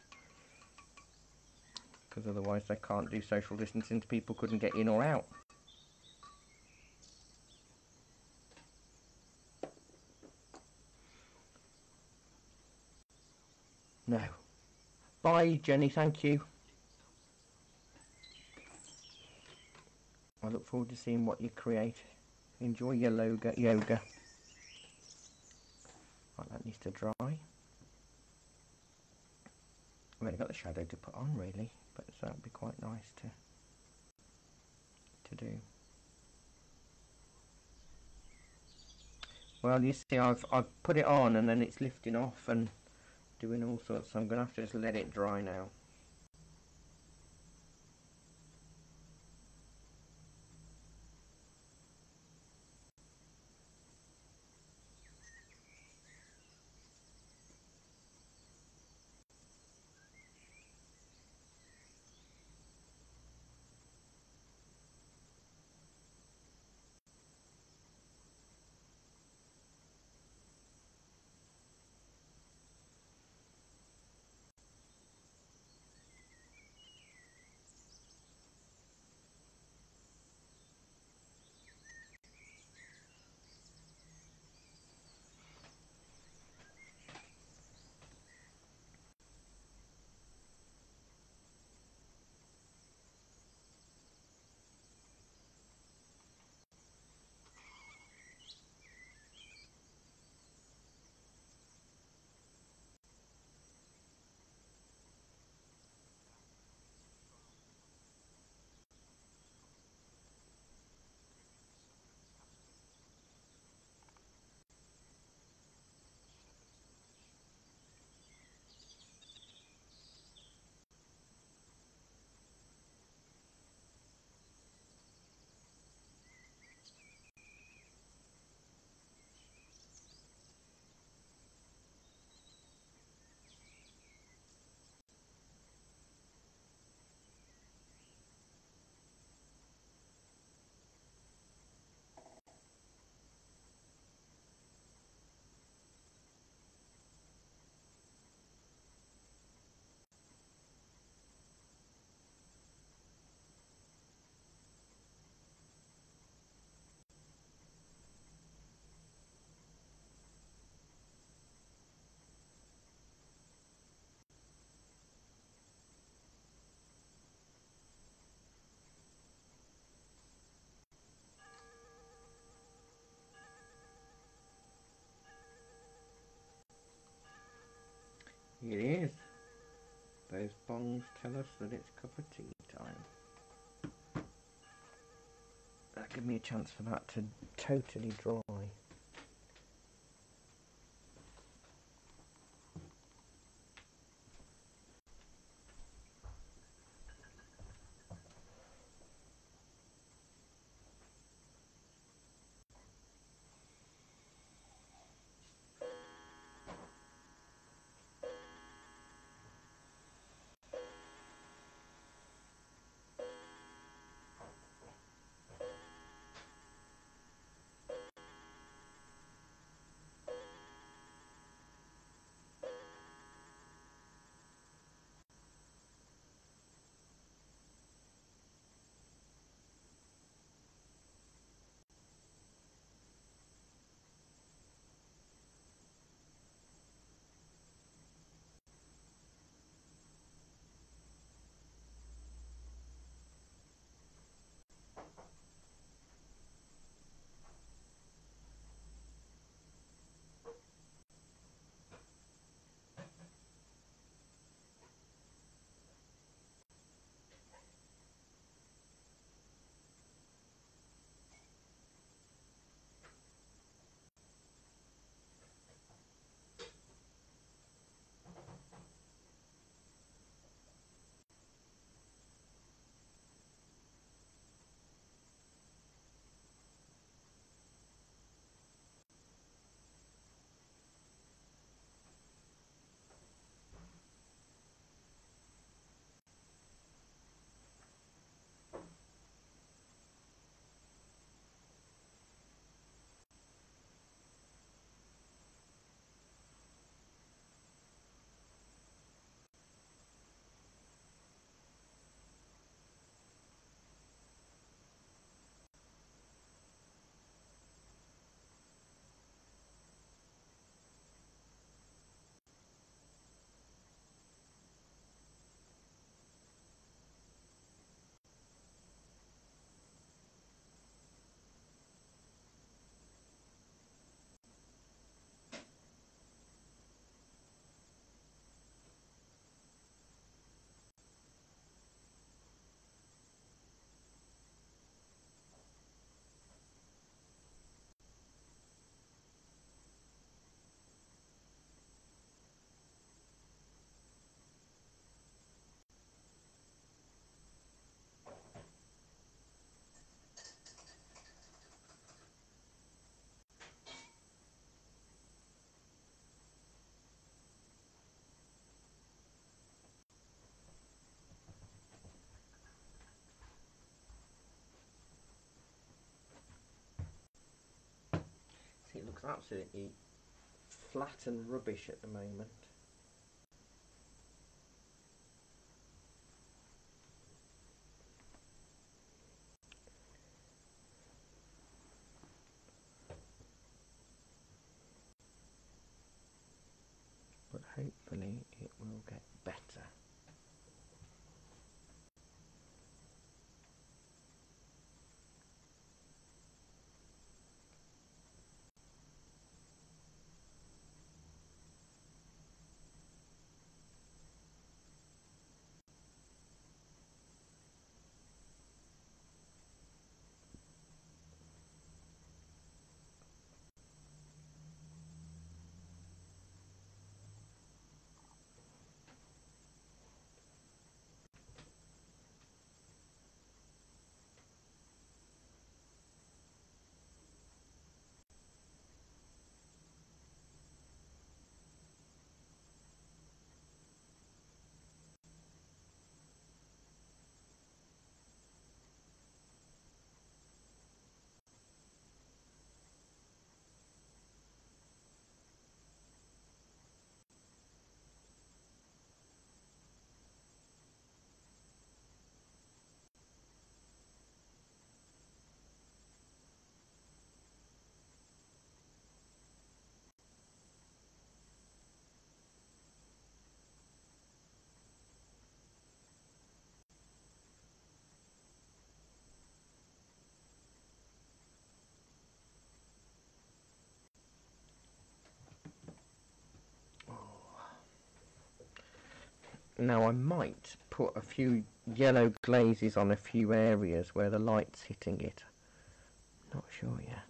because otherwise they can't do social distancing. People couldn't get in or out. No. Bye, Jenny. Thank you. I look forward to seeing what you create. Enjoy your yoga. Right, that needs to dry. I've only got the shadow to put on really, but so that'd be quite nice to do. Well, you see, I've put it on and then it's lifting off and doing all sorts, so I'm gonna have to just let it dry now. those bongs tell us that it's cup of tea time. That give me a chance for that to totally dry. See, it looks absolutely flat and rubbish at the moment. But hopefully it will get better. Now I might put a few yellow glazes on a few areas where the light's hitting it. Not sure yet.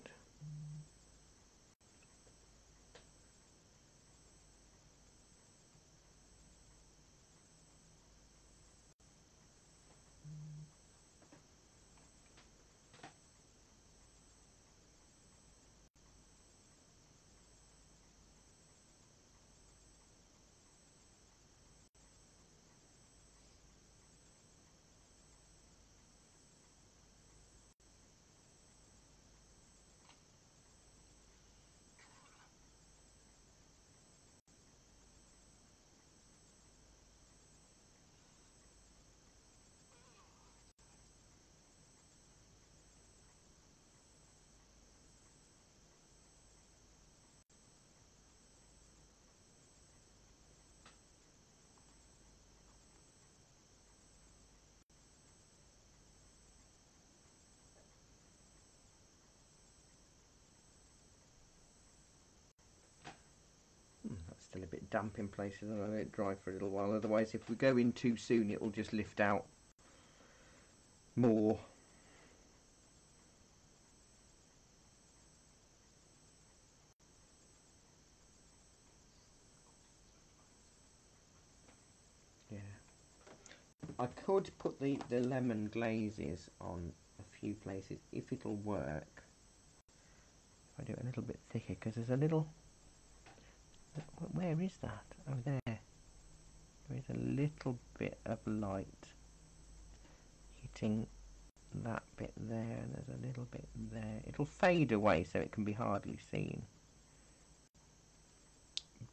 That's still a bit damp in places, and I'll let it dry for a little while. Otherwise, if we go in too soon, it will just lift out more. Yeah. I could put the lemon glazes on a few places if it'll work. If I do it a little bit thicker, because there's a little... Where is that? Oh, there. There is a little bit of light hitting that bit there, and there's a little bit there. It'll fade away so it can be hardly seen.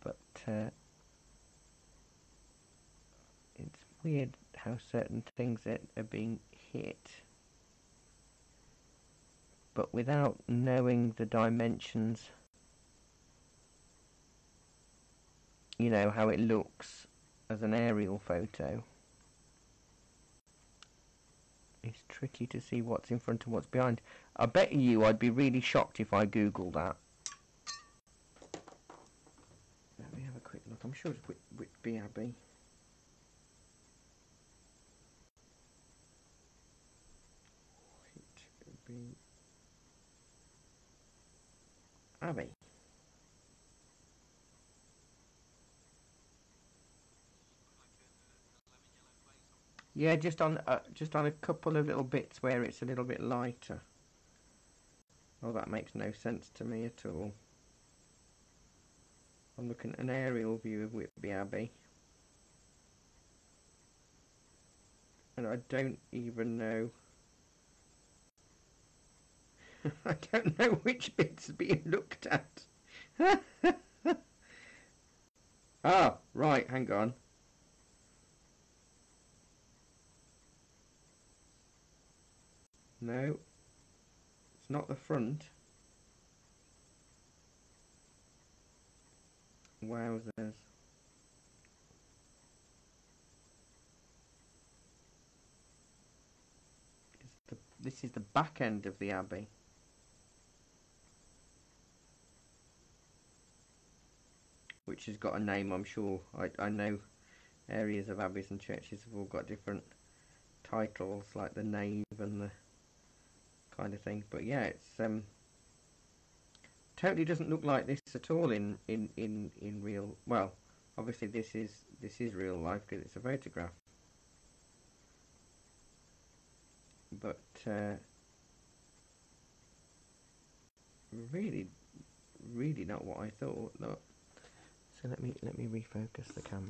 But it's weird how certain things are being hit, but without knowing the dimensions, you know, how it looks as an aerial photo. It's tricky to see what's in front and what's behind. I bet you I'd be really shocked if I googled that. Let me have a quick look. I'm sure it's Whitby Abbey. Whitby Abbey. Yeah, just on a couple of little bits where it's a little bit lighter. Oh, that makes no sense to me at all. I'm looking at an aerial view of Whitby Abbey, and I don't even know. I don't know which bit's being looked at. Ah, right, hang on. No, it's not the front. Wowzers. This is the back end of the Abbey. Which has got a name, I'm sure. I know areas of abbeys and churches have all got different titles, like the nave and the kind of thing. But yeah, it's totally doesn't look like this at all in real. Well, obviously this is real life because it's a photograph. But really not what I thought. Look. So let me refocus the camera.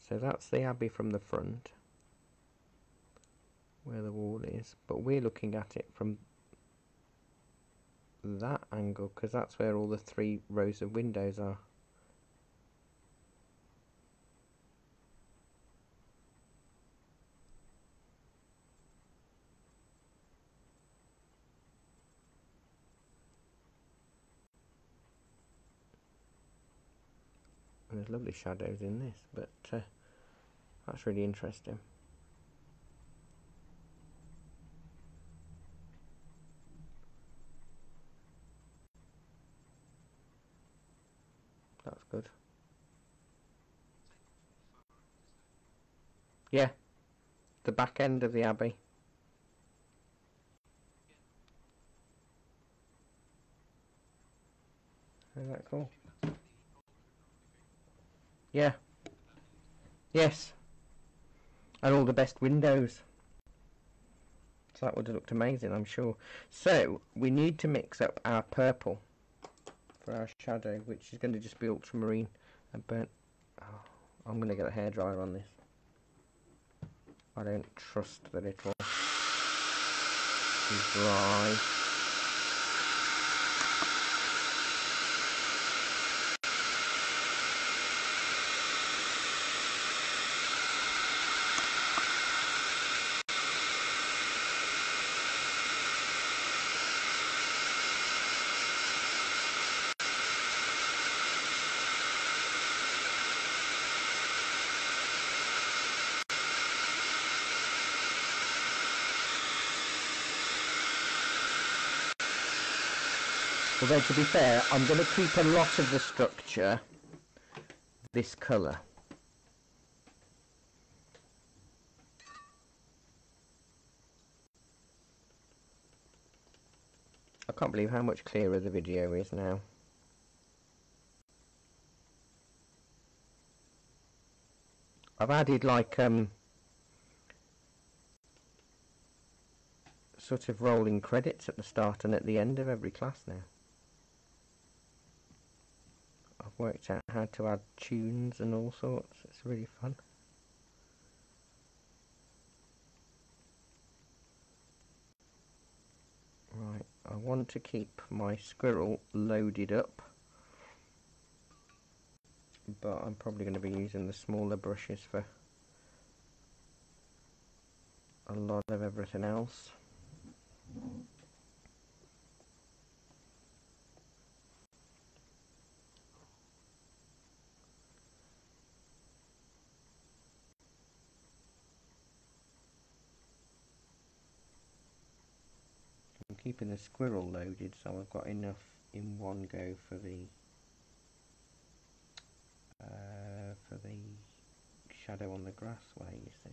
So that's the Abbey from the front, where the wall is, but we're looking at it from that angle because that's where all the 3 rows of windows are. And there's lovely shadows in this, but that's really interesting. Good. Yeah, the back end of the Abbey. Isn't that cool? Yeah. Yes. And all the best windows. So that would have looked amazing, I'm sure. So, we need to mix up our purple for our shadow, which is going to just be ultramarine and burnt. Oh, I'm going to get a hairdryer on this. I don't trust that it'll be dry. Although, to be fair, I'm going to keep a lot of the structure this colour. I can't believe how much clearer the video is now. I've added like sort of rolling credits at the start and at the end of every class now. I've worked out how to add tunes and all sorts. It's really fun. Right, I want to keep my squirrel loaded up, but I'm probably going to be using the smaller brushes for a lot of everything else. I'm keeping the squirrel loaded so I've got enough in one go for the shadow on the grass way, you see.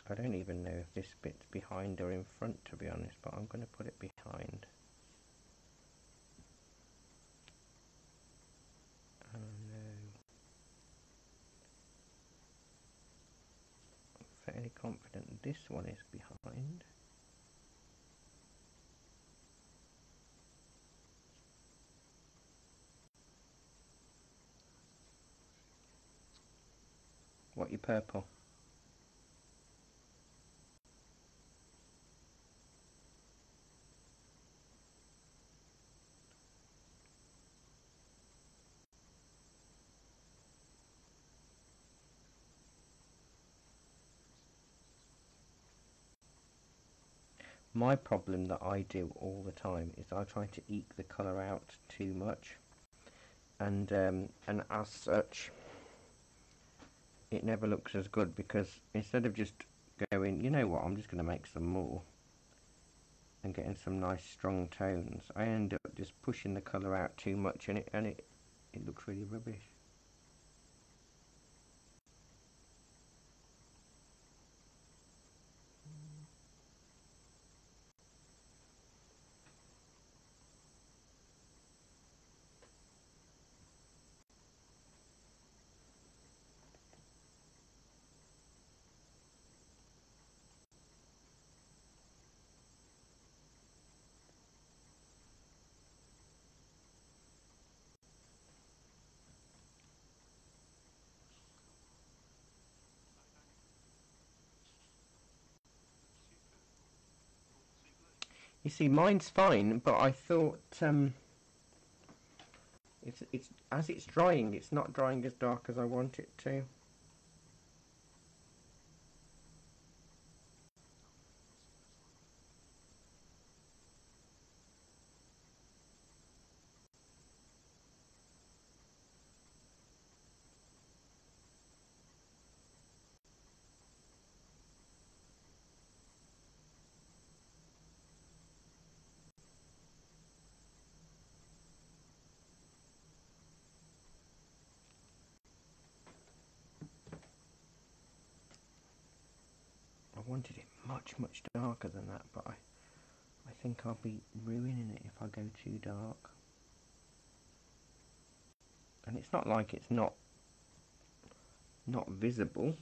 I don't even know if this bit's behind or in front, to be honest, but I'm going to put it behind. Oh no. I'm fairly confident this one is behind. What, your purple? My problem that I do all the time is I try to eke the colour out too much, and as such it never looks as good, because instead of just going, you know what, I'm just going to make some more and getting some nice strong tones, I end up just pushing the colour out too much, and it looks really rubbish. You see, mine's fine, but I thought it's as it's drying, it's not drying as dark as I want it to. I wanted it much, much darker than that, but I think I'll be ruining it if I go too dark. And it's not like it's not visible.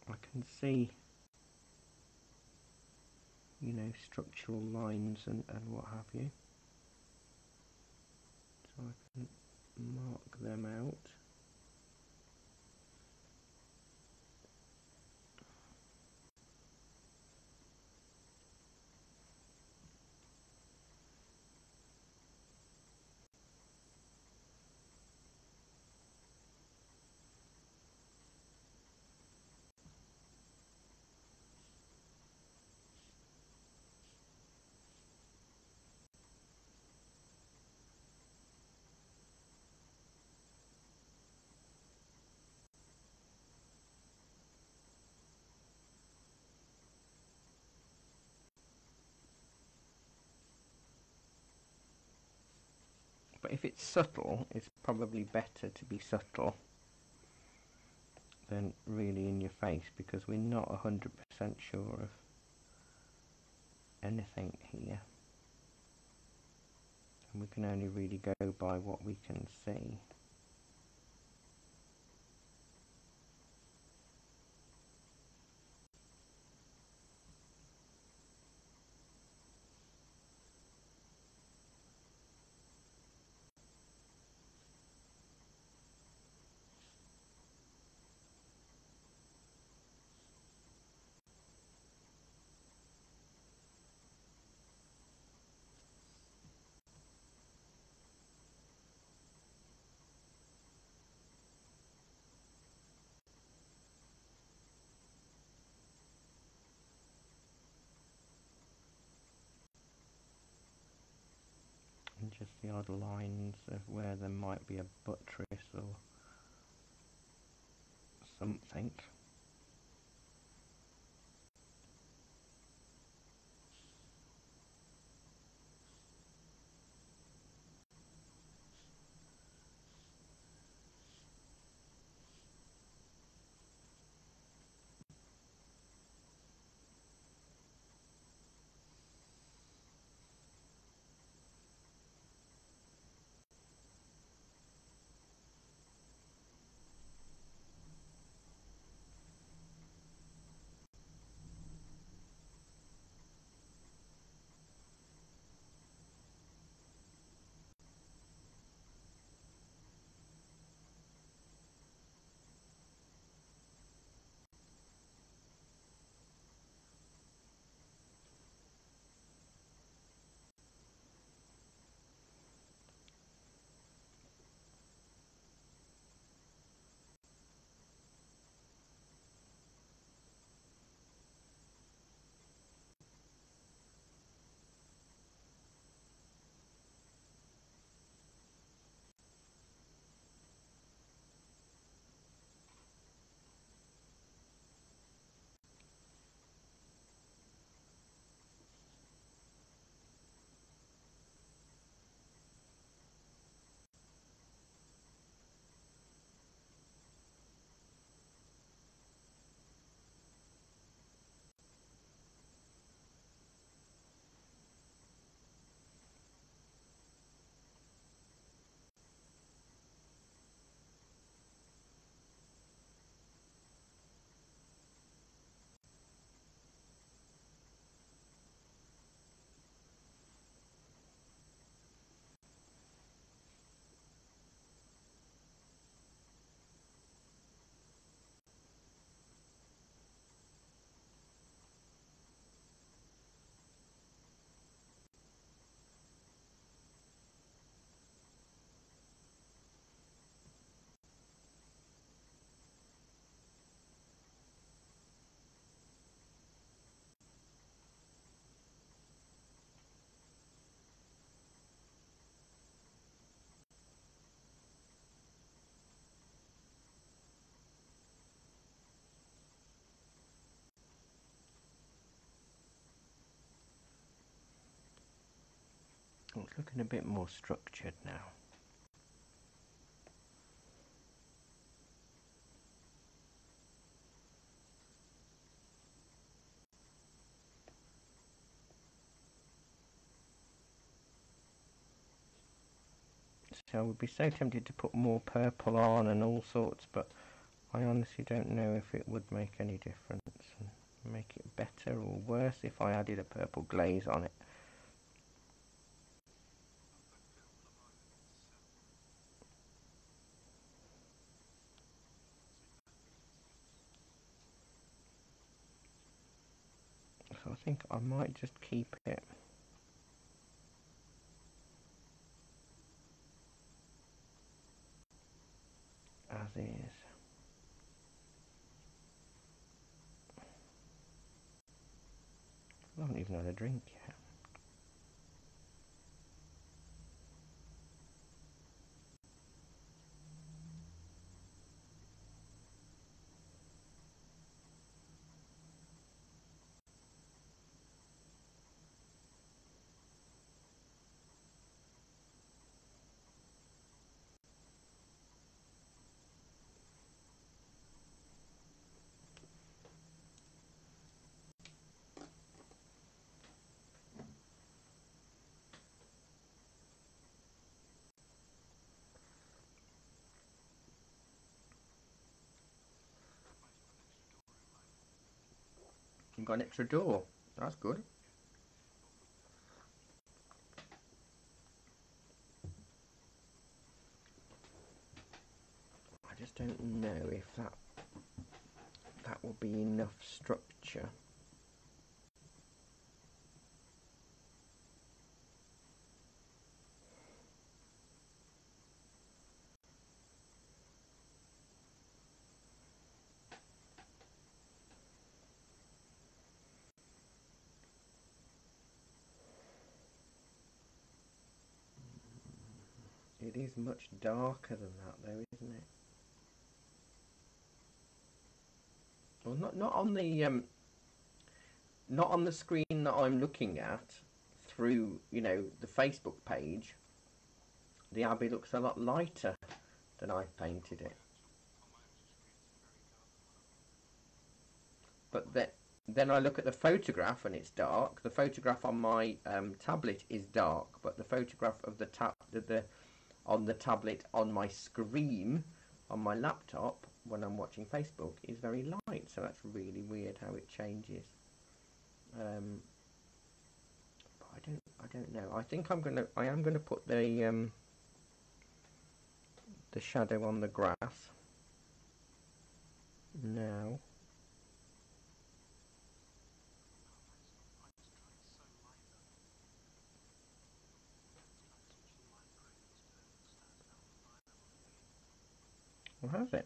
I can see, you know, structural lines and what have you. So I can mark them out. But if it's subtle, it's probably better to be subtle than really in your face, because we're not 100% sure of anything here. And we can only really go by what we can see. And just the odd lines of where there might be a buttress or something. looking a bit more structured now. So I would be so tempted to put more purple on and all sorts, but I honestly don't know if it would make any difference and make it better or worse if I added a purple glaze on it. So I think I might just keep it as is. I haven't even had a drink yet. You've got an extra door. That's good. I just don't know if that will be enough structure. It is much darker than that though, isn't it? Well, not on the screen that I'm looking at through, you know, the Facebook page. The Abbey looks a lot lighter than I've painted it. But then I look at the photograph and it's dark. The photograph on my tablet is dark, but the photograph of on the tablet on my screen on my laptop when I'm watching Facebook is very light. So that's really weird how it changes. But I don't know. I think I am gonna put the shadow on the grass now. Or has it?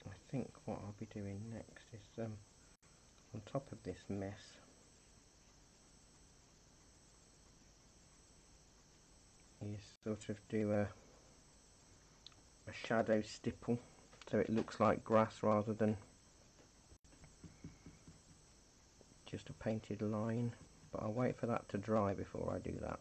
I think what I'll be doing next is on top of this mess is sort of do a shadow stipple so it looks like grass rather than just a painted line, but I'll wait for that to dry before I do that.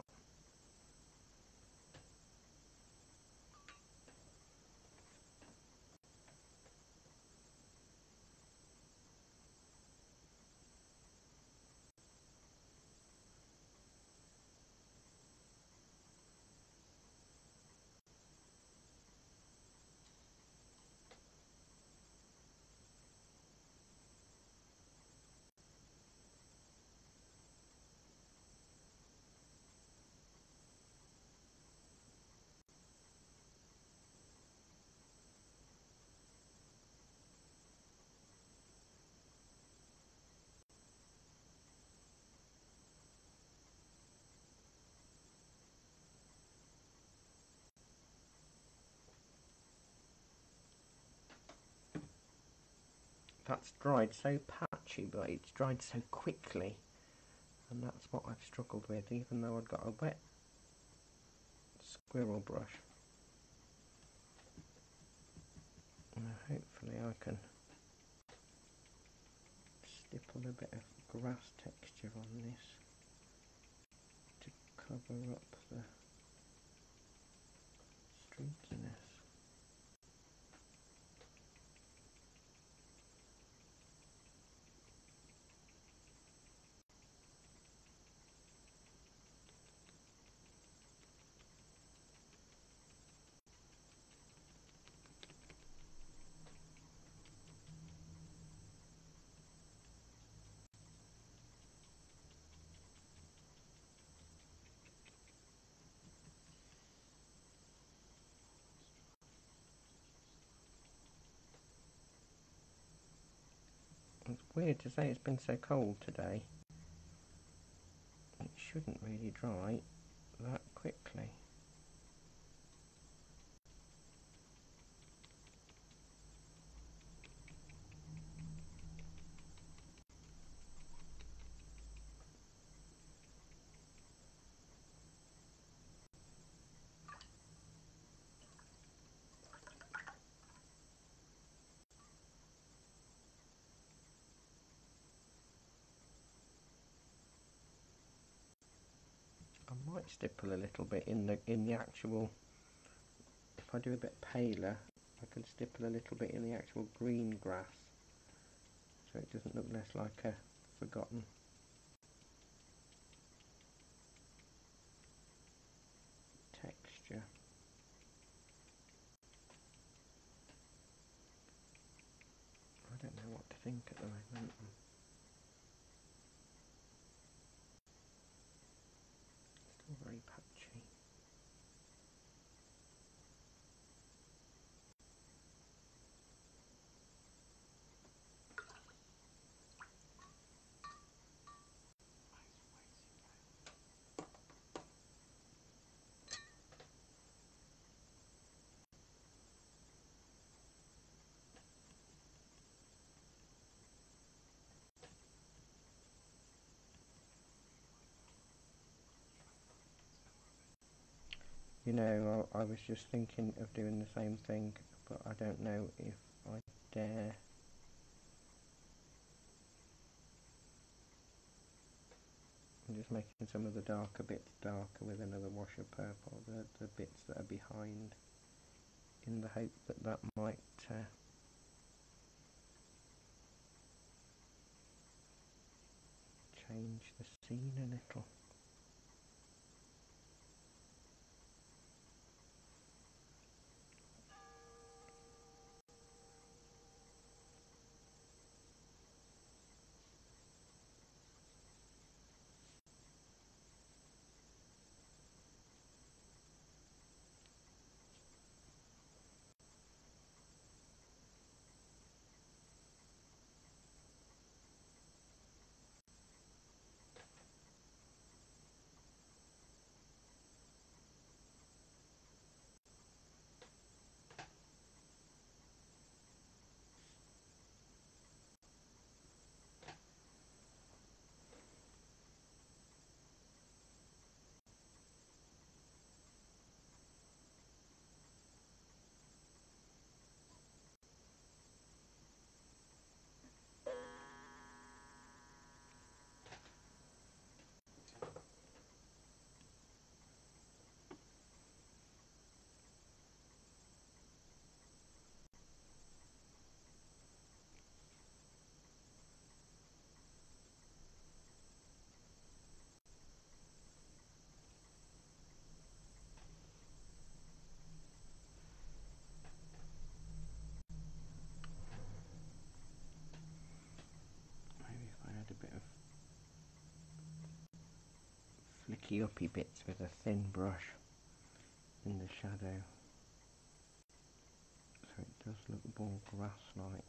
That's dried so patchy, but it's dried so quickly, and that's what I've struggled with, even though I've got a wet squirrel brush. Now hopefully I can stipple a bit of grass texture on this to cover up the streakiness. It's weird to say it's been so cold today. It shouldn't really dry that quickly. I might stipple a little bit in the actual, if I do a bit paler, I can stipple a little bit in the actual green grass, so it doesn't look less like a forgotten texture. I don't know what to think at the moment. Still very patchy. You know, I was just thinking of doing the same thing, but I don't know if I dare. I'm just making some of the darker bits darker with another wash of purple, the bits that are behind, in the hope that that might change the scene a little. uppy bits with a thin brush in the shadow. So it does look more grass-like.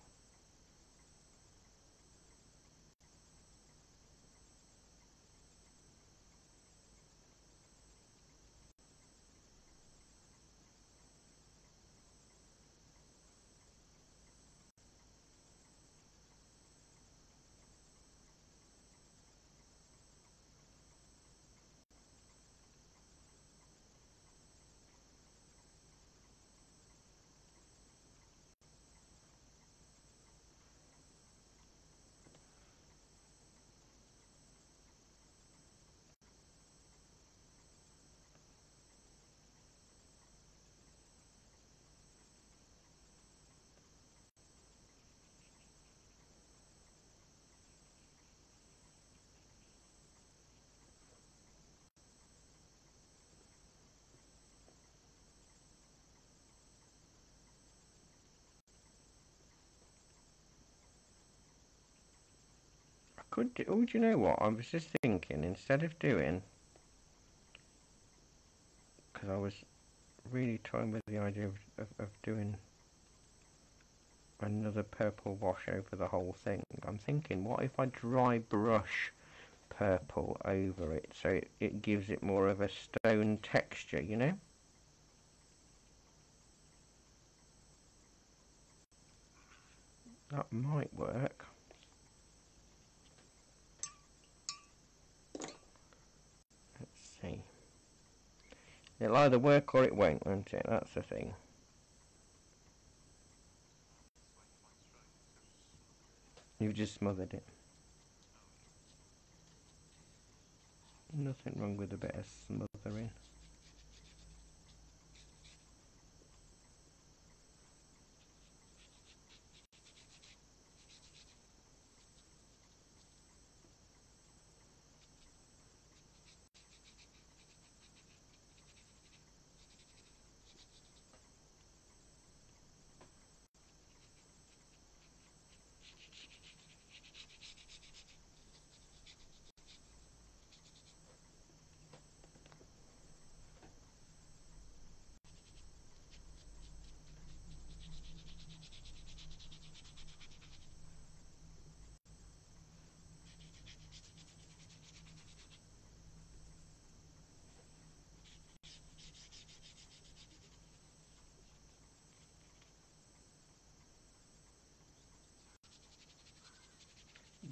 Could do, oh, do you know what? I was just thinking, instead of doing, because I was really toying with the idea of doing another purple wash over the whole thing. I'm thinking, what if I dry brush purple over it so it gives it more of a stone texture, you know? That might work. Let's see. It'll either work or it won't it? That's the thing. You've just smothered it. Nothing wrong with a bit of smothering.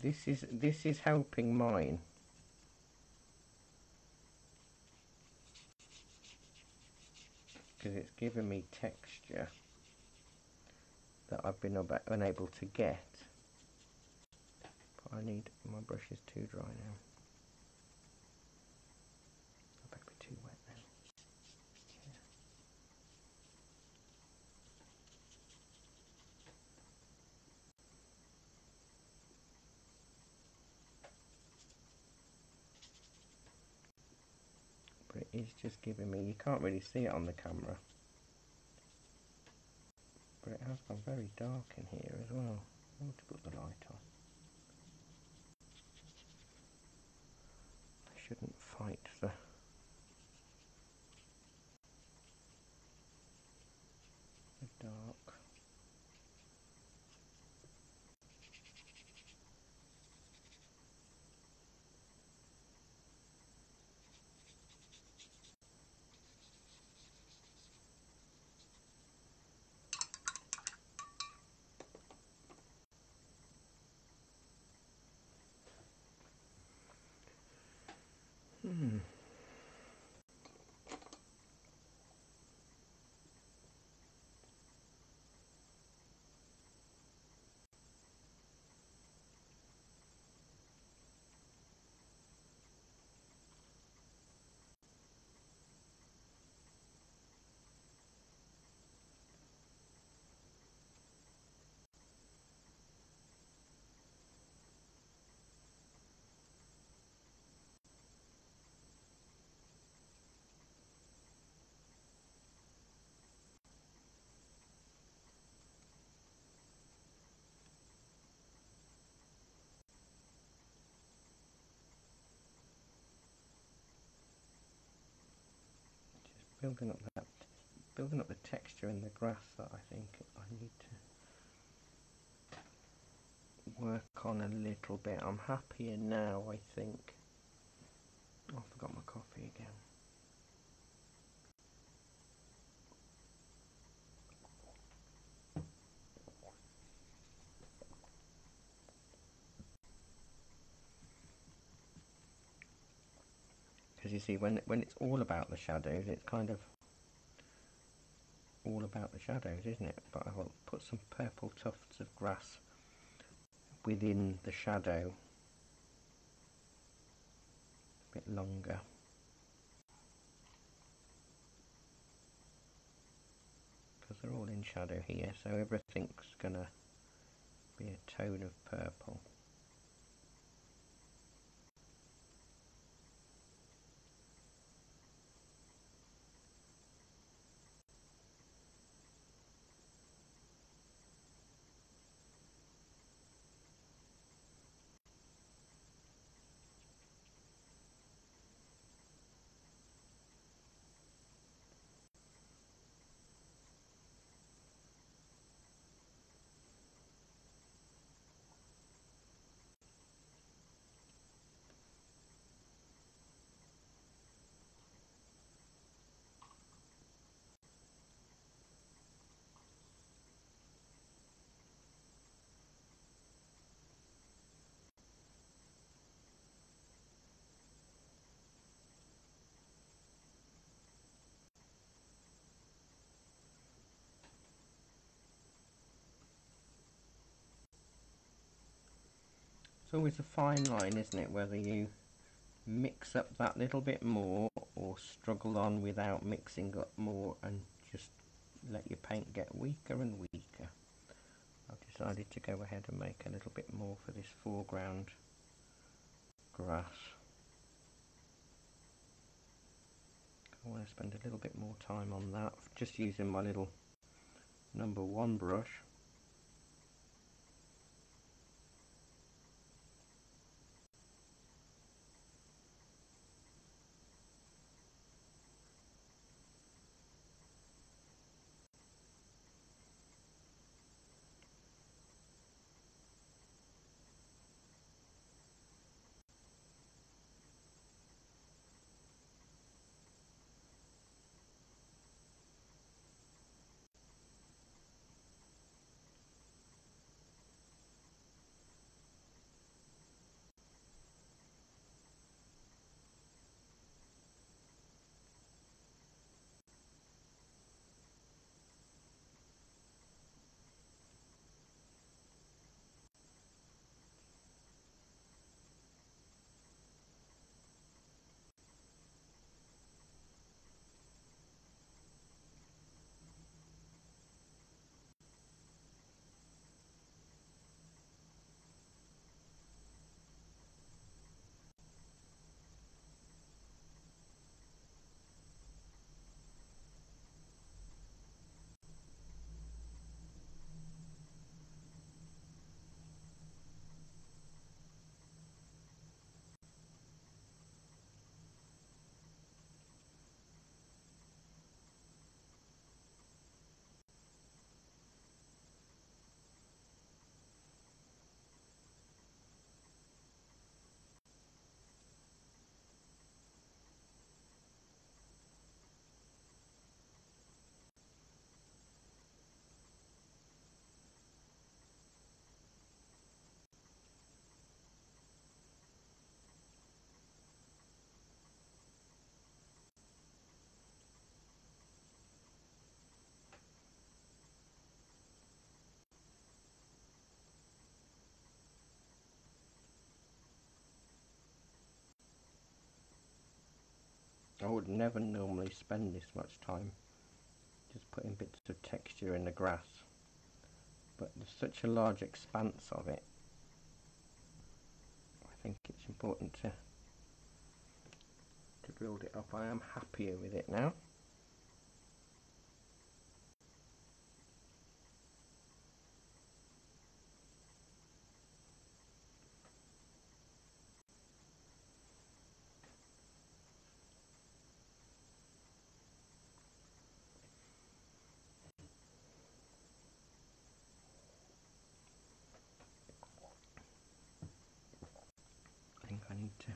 This is helping mine. Because it's given me texture that I've been unable to get. But I need, my brush is too dry now. I better be too wet now. But it is just giving me, you can't really see it on the camera, but it has gone very dark in here as well. I want to put the light on. I shouldn't fight the dark. building up the texture in the grass that I think I need to work on a little bit. I'm happier now, I think. Oh, I forgot my coffee again. Because you see, when it's all about the shadows, it's kind of all about the shadows, isn't it? But I will put some purple tufts of grass within the shadow a bit longer. Because they're all in shadow here, so everything's gonna be a tone of purple. It's always a fine line, isn't it, whether you mix up that little bit more or struggle on without mixing up more and just let your paint get weaker and weaker. I've decided to go ahead and make a little bit more for this foreground grass. I want to spend a little bit more time on that, just using my little #1 brush. I would never normally spend this much time just putting bits of texture in the grass, but there's such a large expanse of it, I think it's important to build it up. I am happier with it now. need to.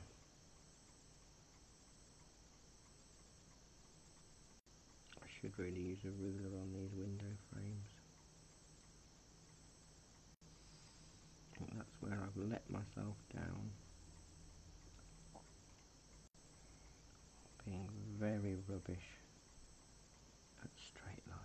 I should really use a ruler on these window frames. I think that's where I've let myself down. Being very rubbish at straight lines.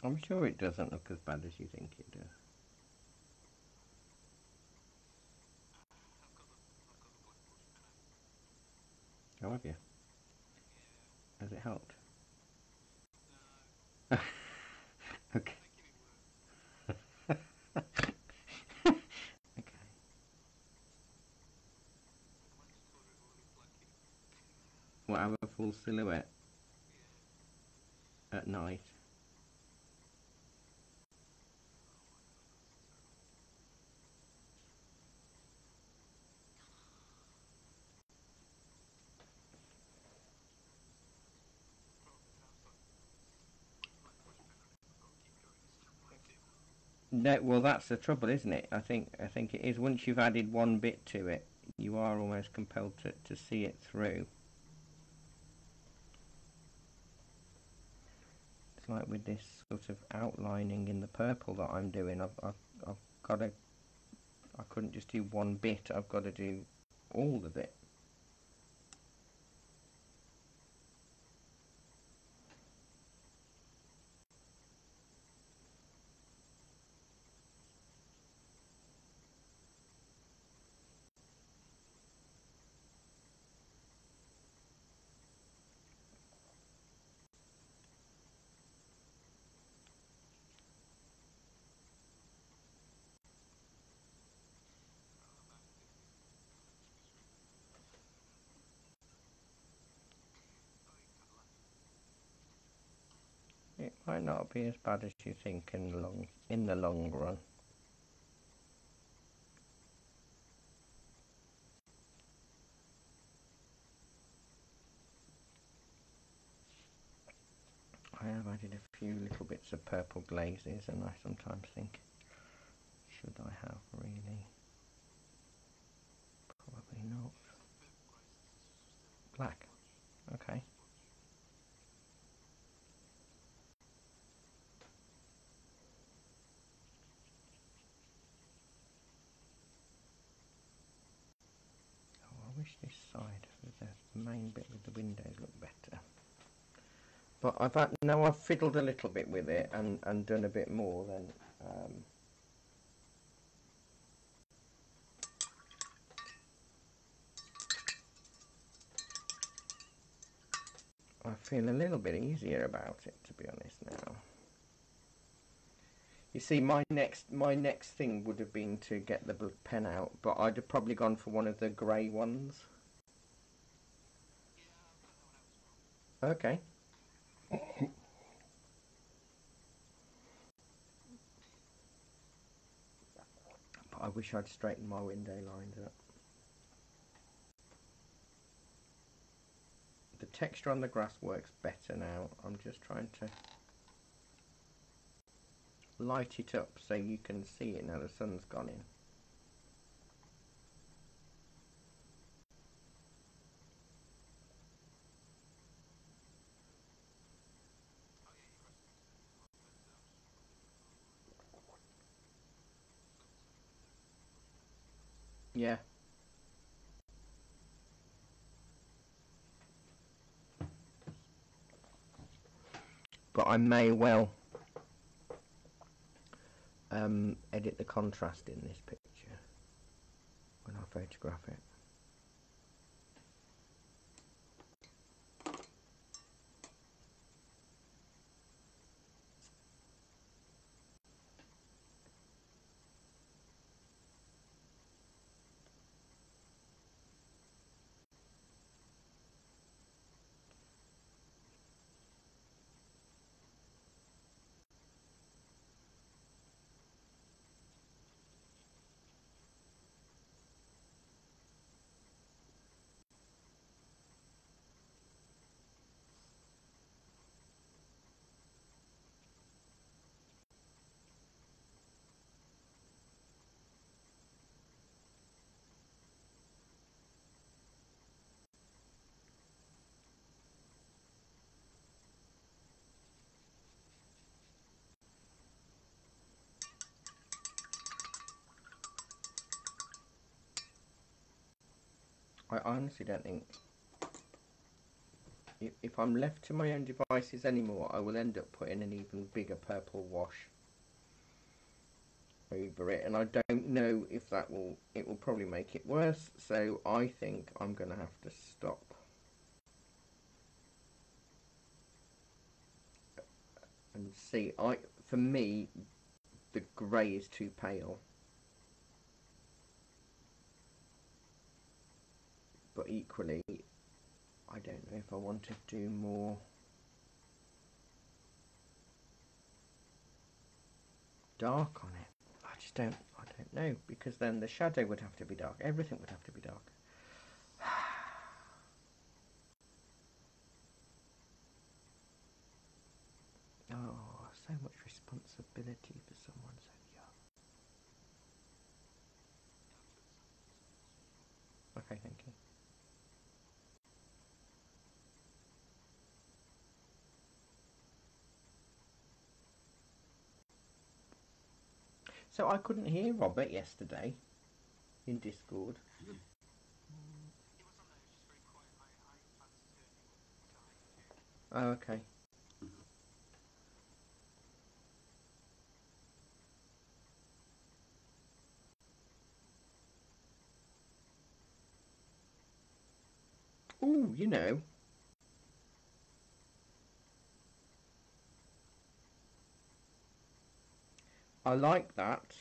I'm sure it doesn't look as bad as you think it does. How have you? Has it helped? Okay. Okay. What, have a full silhouette at night? No, well, that's the trouble, isn't it? I think it is. Once you've added one bit to it, you are almost compelled to see it through. It's like with this sort of outlining in the purple that I'm doing. I've got to. I couldn't just do one bit. I've got to do all of it. It might not be as bad as you think in the long run. I have added a few little bits of purple glazes, and I sometimes think, should I have really? Probably not. Black. Okay. Oh, I wish this side with the main bit with the windows looked better. But I've fiddled a little bit with it and done a bit more than I feel a little bit easier about it, to be honest now. You see, my next thing would have been to get the pen out, but I'd have probably gone for one of the grey ones. Okay. But I wish I'd straightened my window lines up. The texture on the grass works better now. I'm just trying to light it up so you can see it now the sun's gone in. Yeah. But I may well edit the contrast in this picture when I photograph it. I honestly don't think... If I'm left to my own devices anymore, I will end up putting an even bigger purple wash over it, and I don't know if that will... It will probably make it worse, so I think I'm going to have to stop. And see, for me, the grey is too pale. But equally, I don't know if I want to do more dark on it. I don't know, because then the shadow would have to be dark. Everything would have to be dark. Oh, so much responsibility for someone so young. Okay, thank you. So I couldn't hear Robert yesterday in Discord. Oh, okay. Ooh, you know. I like that.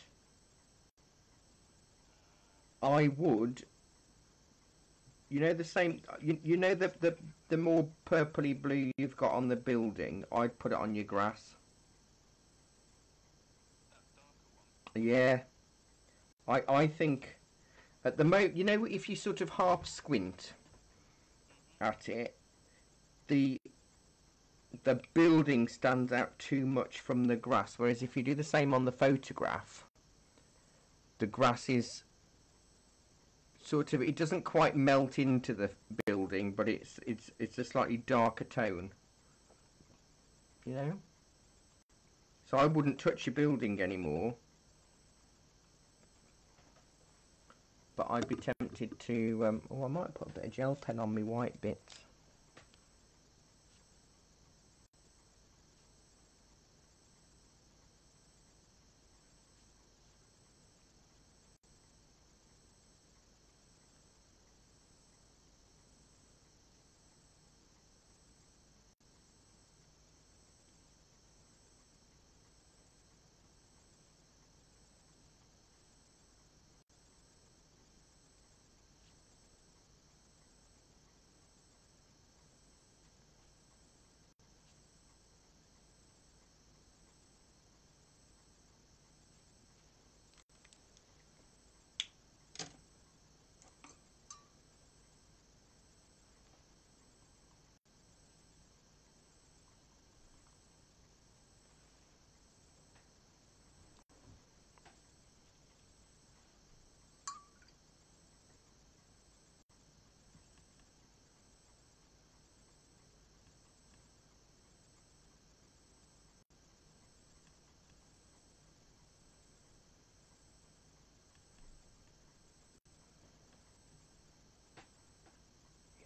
I would... You know the same... You know the more purpley blue you've got on the building, I'd put it on your grass. Yeah. I think... At the moment, you know, if you sort of half squint at it, the building stands out too much from the grass, whereas if you do the same on the photograph, the grass is sort of, it doesn't quite melt into the building, but it's a slightly darker tone, you know. So I wouldn't touch your building anymore, but I'd be tempted to I might put a bit of gel pen on my white bits.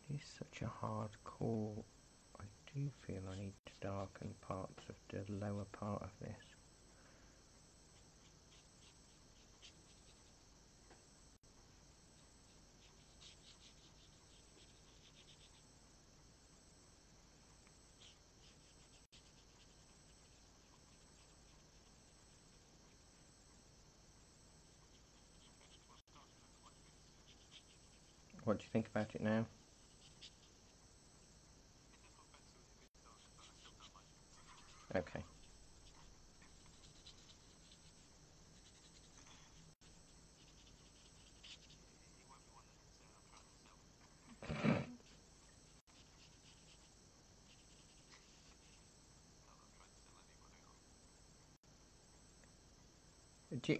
It is such a hard call. I do feel I need to darken parts of the lower part of this. What do you think about it now? Okay.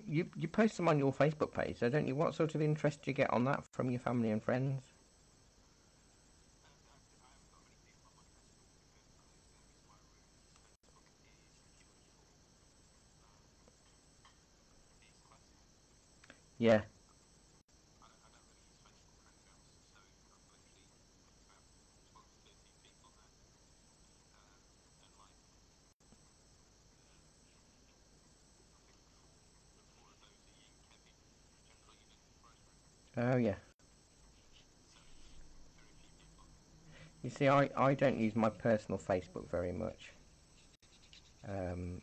You post them on your Facebook page, so don't you? What sort of interest do you get on that from your family and friends? Yeah. Oh yeah. You see, I don't use my personal Facebook very much, um,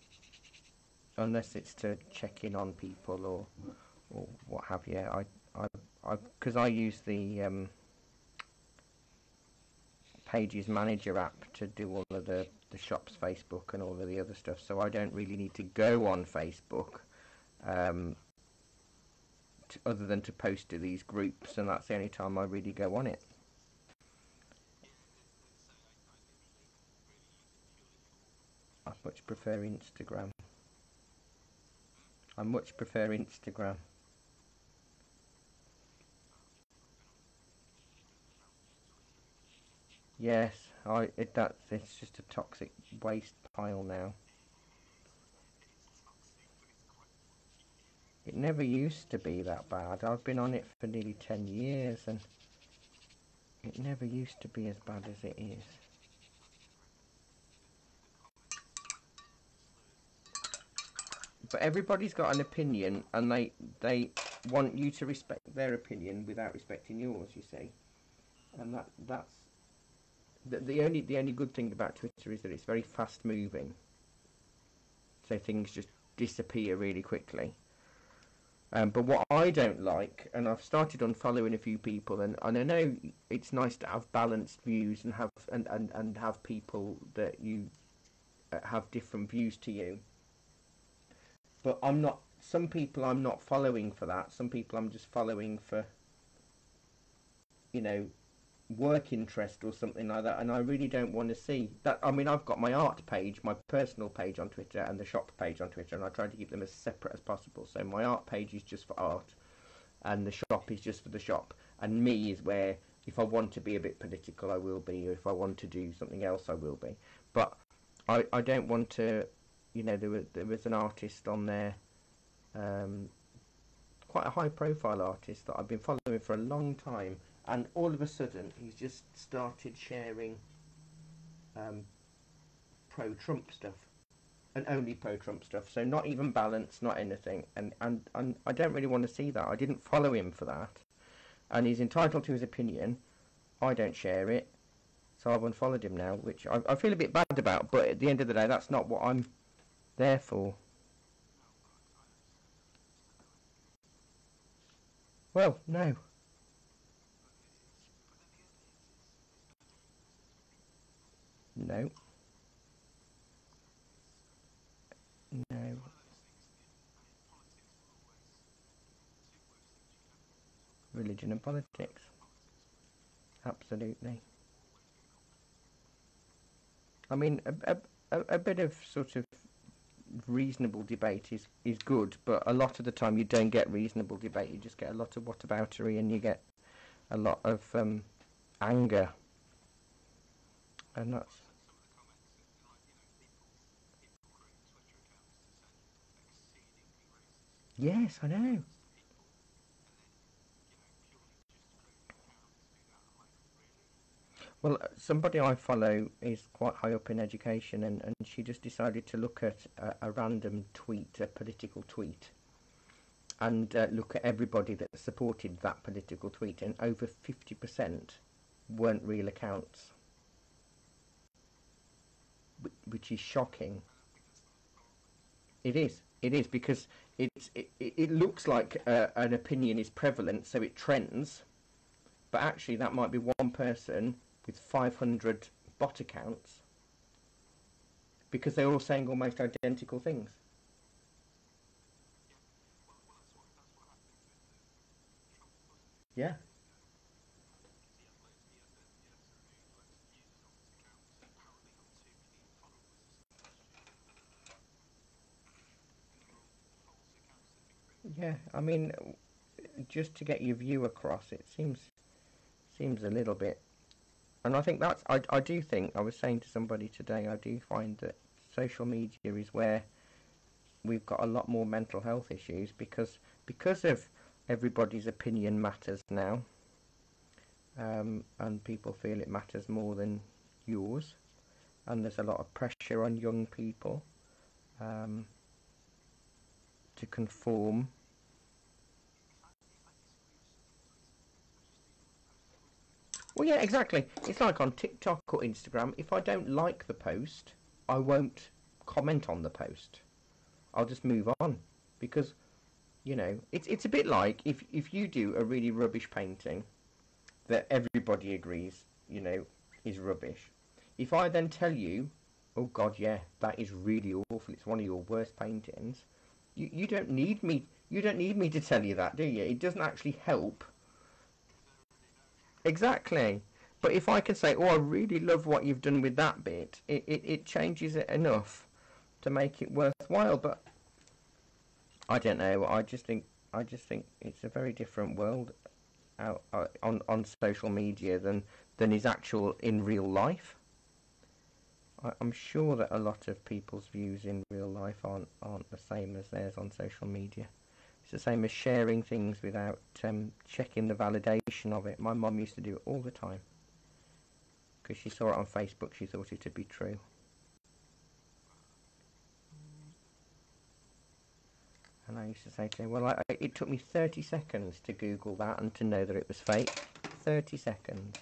unless it's to check in on people or what have you. Because I use the Pages Manager app to do all of the shop's Facebook and all of the other stuff, so I don't really need to go on Facebook, um, other than to post to these groups, and that's the only time I really go on it. I much prefer Instagram. I much prefer Instagram. Yes, it's just a toxic waste pile now. It never used to be that bad. I've been on it for nearly 10 years and it never used to be as bad as it is. But everybody's got an opinion and they want you to respect their opinion without respecting yours, you see. And that's the only good thing about Twitter is that it's very fast moving. So things just disappear really quickly. But what I don't like, and I've started unfollowing a few people, and I know it's nice to have balanced views and have people that you have different views to you. But I'm not. Some people I'm not following for that. Some people I'm just following for, you know, work interest or something like that. And I really don't want to see that. I mean, I've got my art page, my personal page on Twitter, and the shop page on Twitter, and I try to keep them as separate as possible. So my art page is just for art, and the shop is just for the shop. And me is where, if I want to be a bit political, I will be, or if I want to do something else, I will be. But I don't want to, there was an artist on there, um, quite a high profile artist that I've been following for a long time, and all of a sudden he's just started sharing um, pro-Trump stuff, and only pro-Trump stuff, so not even balanced, not anything, and I don't really want to see that. I didn't follow him for that, and he's entitled to his opinion. I don't share it, so I've unfollowed him now, which I feel a bit bad about, but at the end of the day, that's not what I'm there for. Well, no. No. No. Religion and politics. Absolutely. I mean, a bit of sort of reasonable debate is good, but a lot of the time you don't get reasonable debate. You just get a lot of whataboutery and you get a lot of anger, and that's yes, I know. Well, somebody I follow is quite high up in education, and she just decided to look at a random tweet, a political tweet, and look at everybody that supported that political tweet, and over 50% weren't real accounts, which is shocking. It is because it looks like an opinion is prevalent, so it trends, but actually that might be one person with 500 bot accounts because they're all saying almost identical things. Yeah. Yeah, I mean, just to get your view across, it seems a little bit, and I think I do think I was saying to somebody today, I do find that social media is where we've got a lot more mental health issues because of everybody's opinion matters now, and people feel it matters more than yours, and there's a lot of pressure on young people um, to conform. Well, yeah, exactly. It's like on TikTok or Instagram. If I don't like the post, I won't comment on the post. I'll just move on because it's a bit like if you do a really rubbish painting that everybody agrees is rubbish. If I then tell you, oh God, yeah, that is really awful. It's one of your worst paintings. You don't need me. You don't need me to tell you that, do you? It doesn't actually help. Exactly. But if I can say, oh, I really love what you've done with that bit, it changes it enough to make it worthwhile. But I don't know. I just think it's a very different world out on social media than is actual in real life. I'm sure that a lot of people's views in real life aren't the same as theirs on social media. It's the same as sharing things without checking the validation of it. My mum used to do it all the time because she saw it on Facebook. She thought it to be true. And I used to say to her, well, it took me 30 seconds to Google that and to know that it was fake. 30 seconds.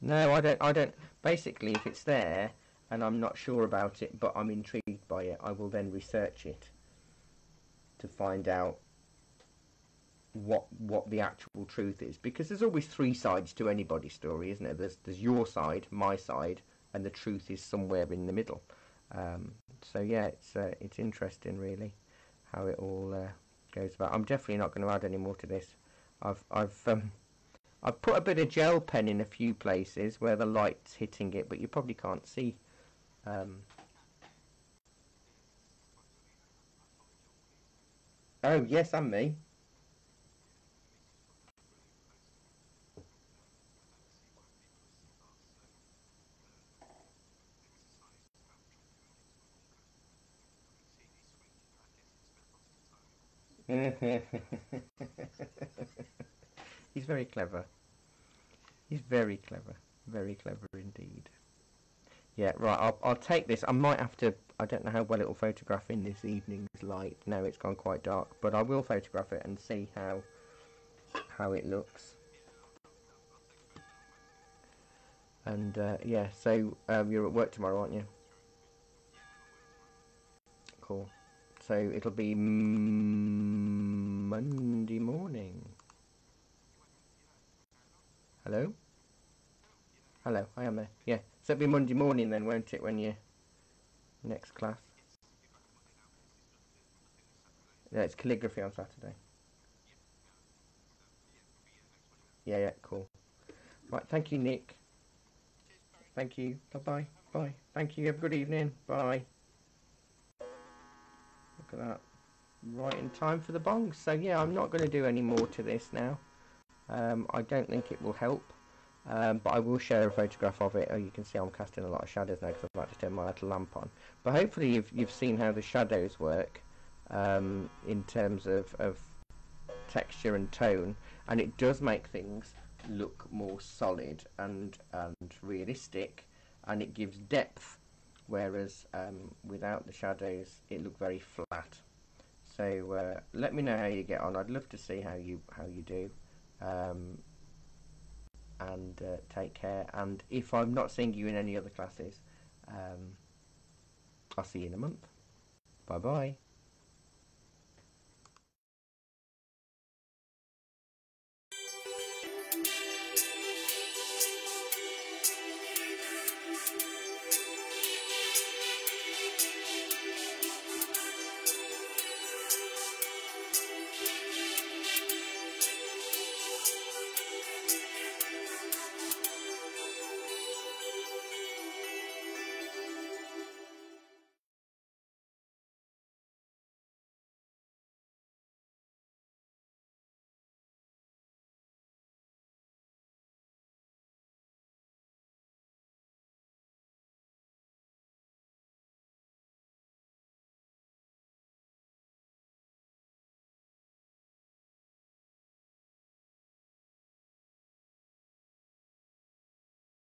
No, I don't. Basically, if it's there and I'm not sure about it, but I'm intrigued by it, I will then research it to find out what the actual truth is. Because there's always three sides to anybody's story, isn't there? There's your side, my side, and the truth is somewhere in the middle. So yeah, it's interesting really how it all goes about. I'm definitely not going to add any more to this. I've put a bit of gel pen in a few places where the light's hitting it, but you probably can't see. Um, oh yes, and me. He's very clever. He's very clever indeed. Yeah, right. I'll take this. I might have to. I don't know how well it will photograph in this evening's light. Now it's gone quite dark, but I will photograph it and see how it looks. And yeah, so you're at work tomorrow, aren't you? Cool. So it'll be Monday morning. Hello? Hello, I am there. Yeah. So it'll be Monday morning then, won't it, when you next class? Yeah, it's calligraphy on Saturday. Yeah, yeah, cool. Right, thank you, Nick. Thank you. Bye-bye. Bye. Thank you. Have a good evening. Bye. Look at that. Right in time for the bongs. So yeah, I'm not going to do any more to this now. I don't think it will help. But I will share a photograph of it. Oh, you can see I'm casting a lot of shadows now because I've had to turn my little lamp on. But hopefully you've seen how the shadows work in terms of texture and tone, and it does make things look more solid and realistic, and it gives depth, whereas without the shadows it looked very flat. So let me know how you get on. I'd love to see how you do. Um, and take care. And if I'm not seeing you in any other classes, I'll see you in a month. Bye bye.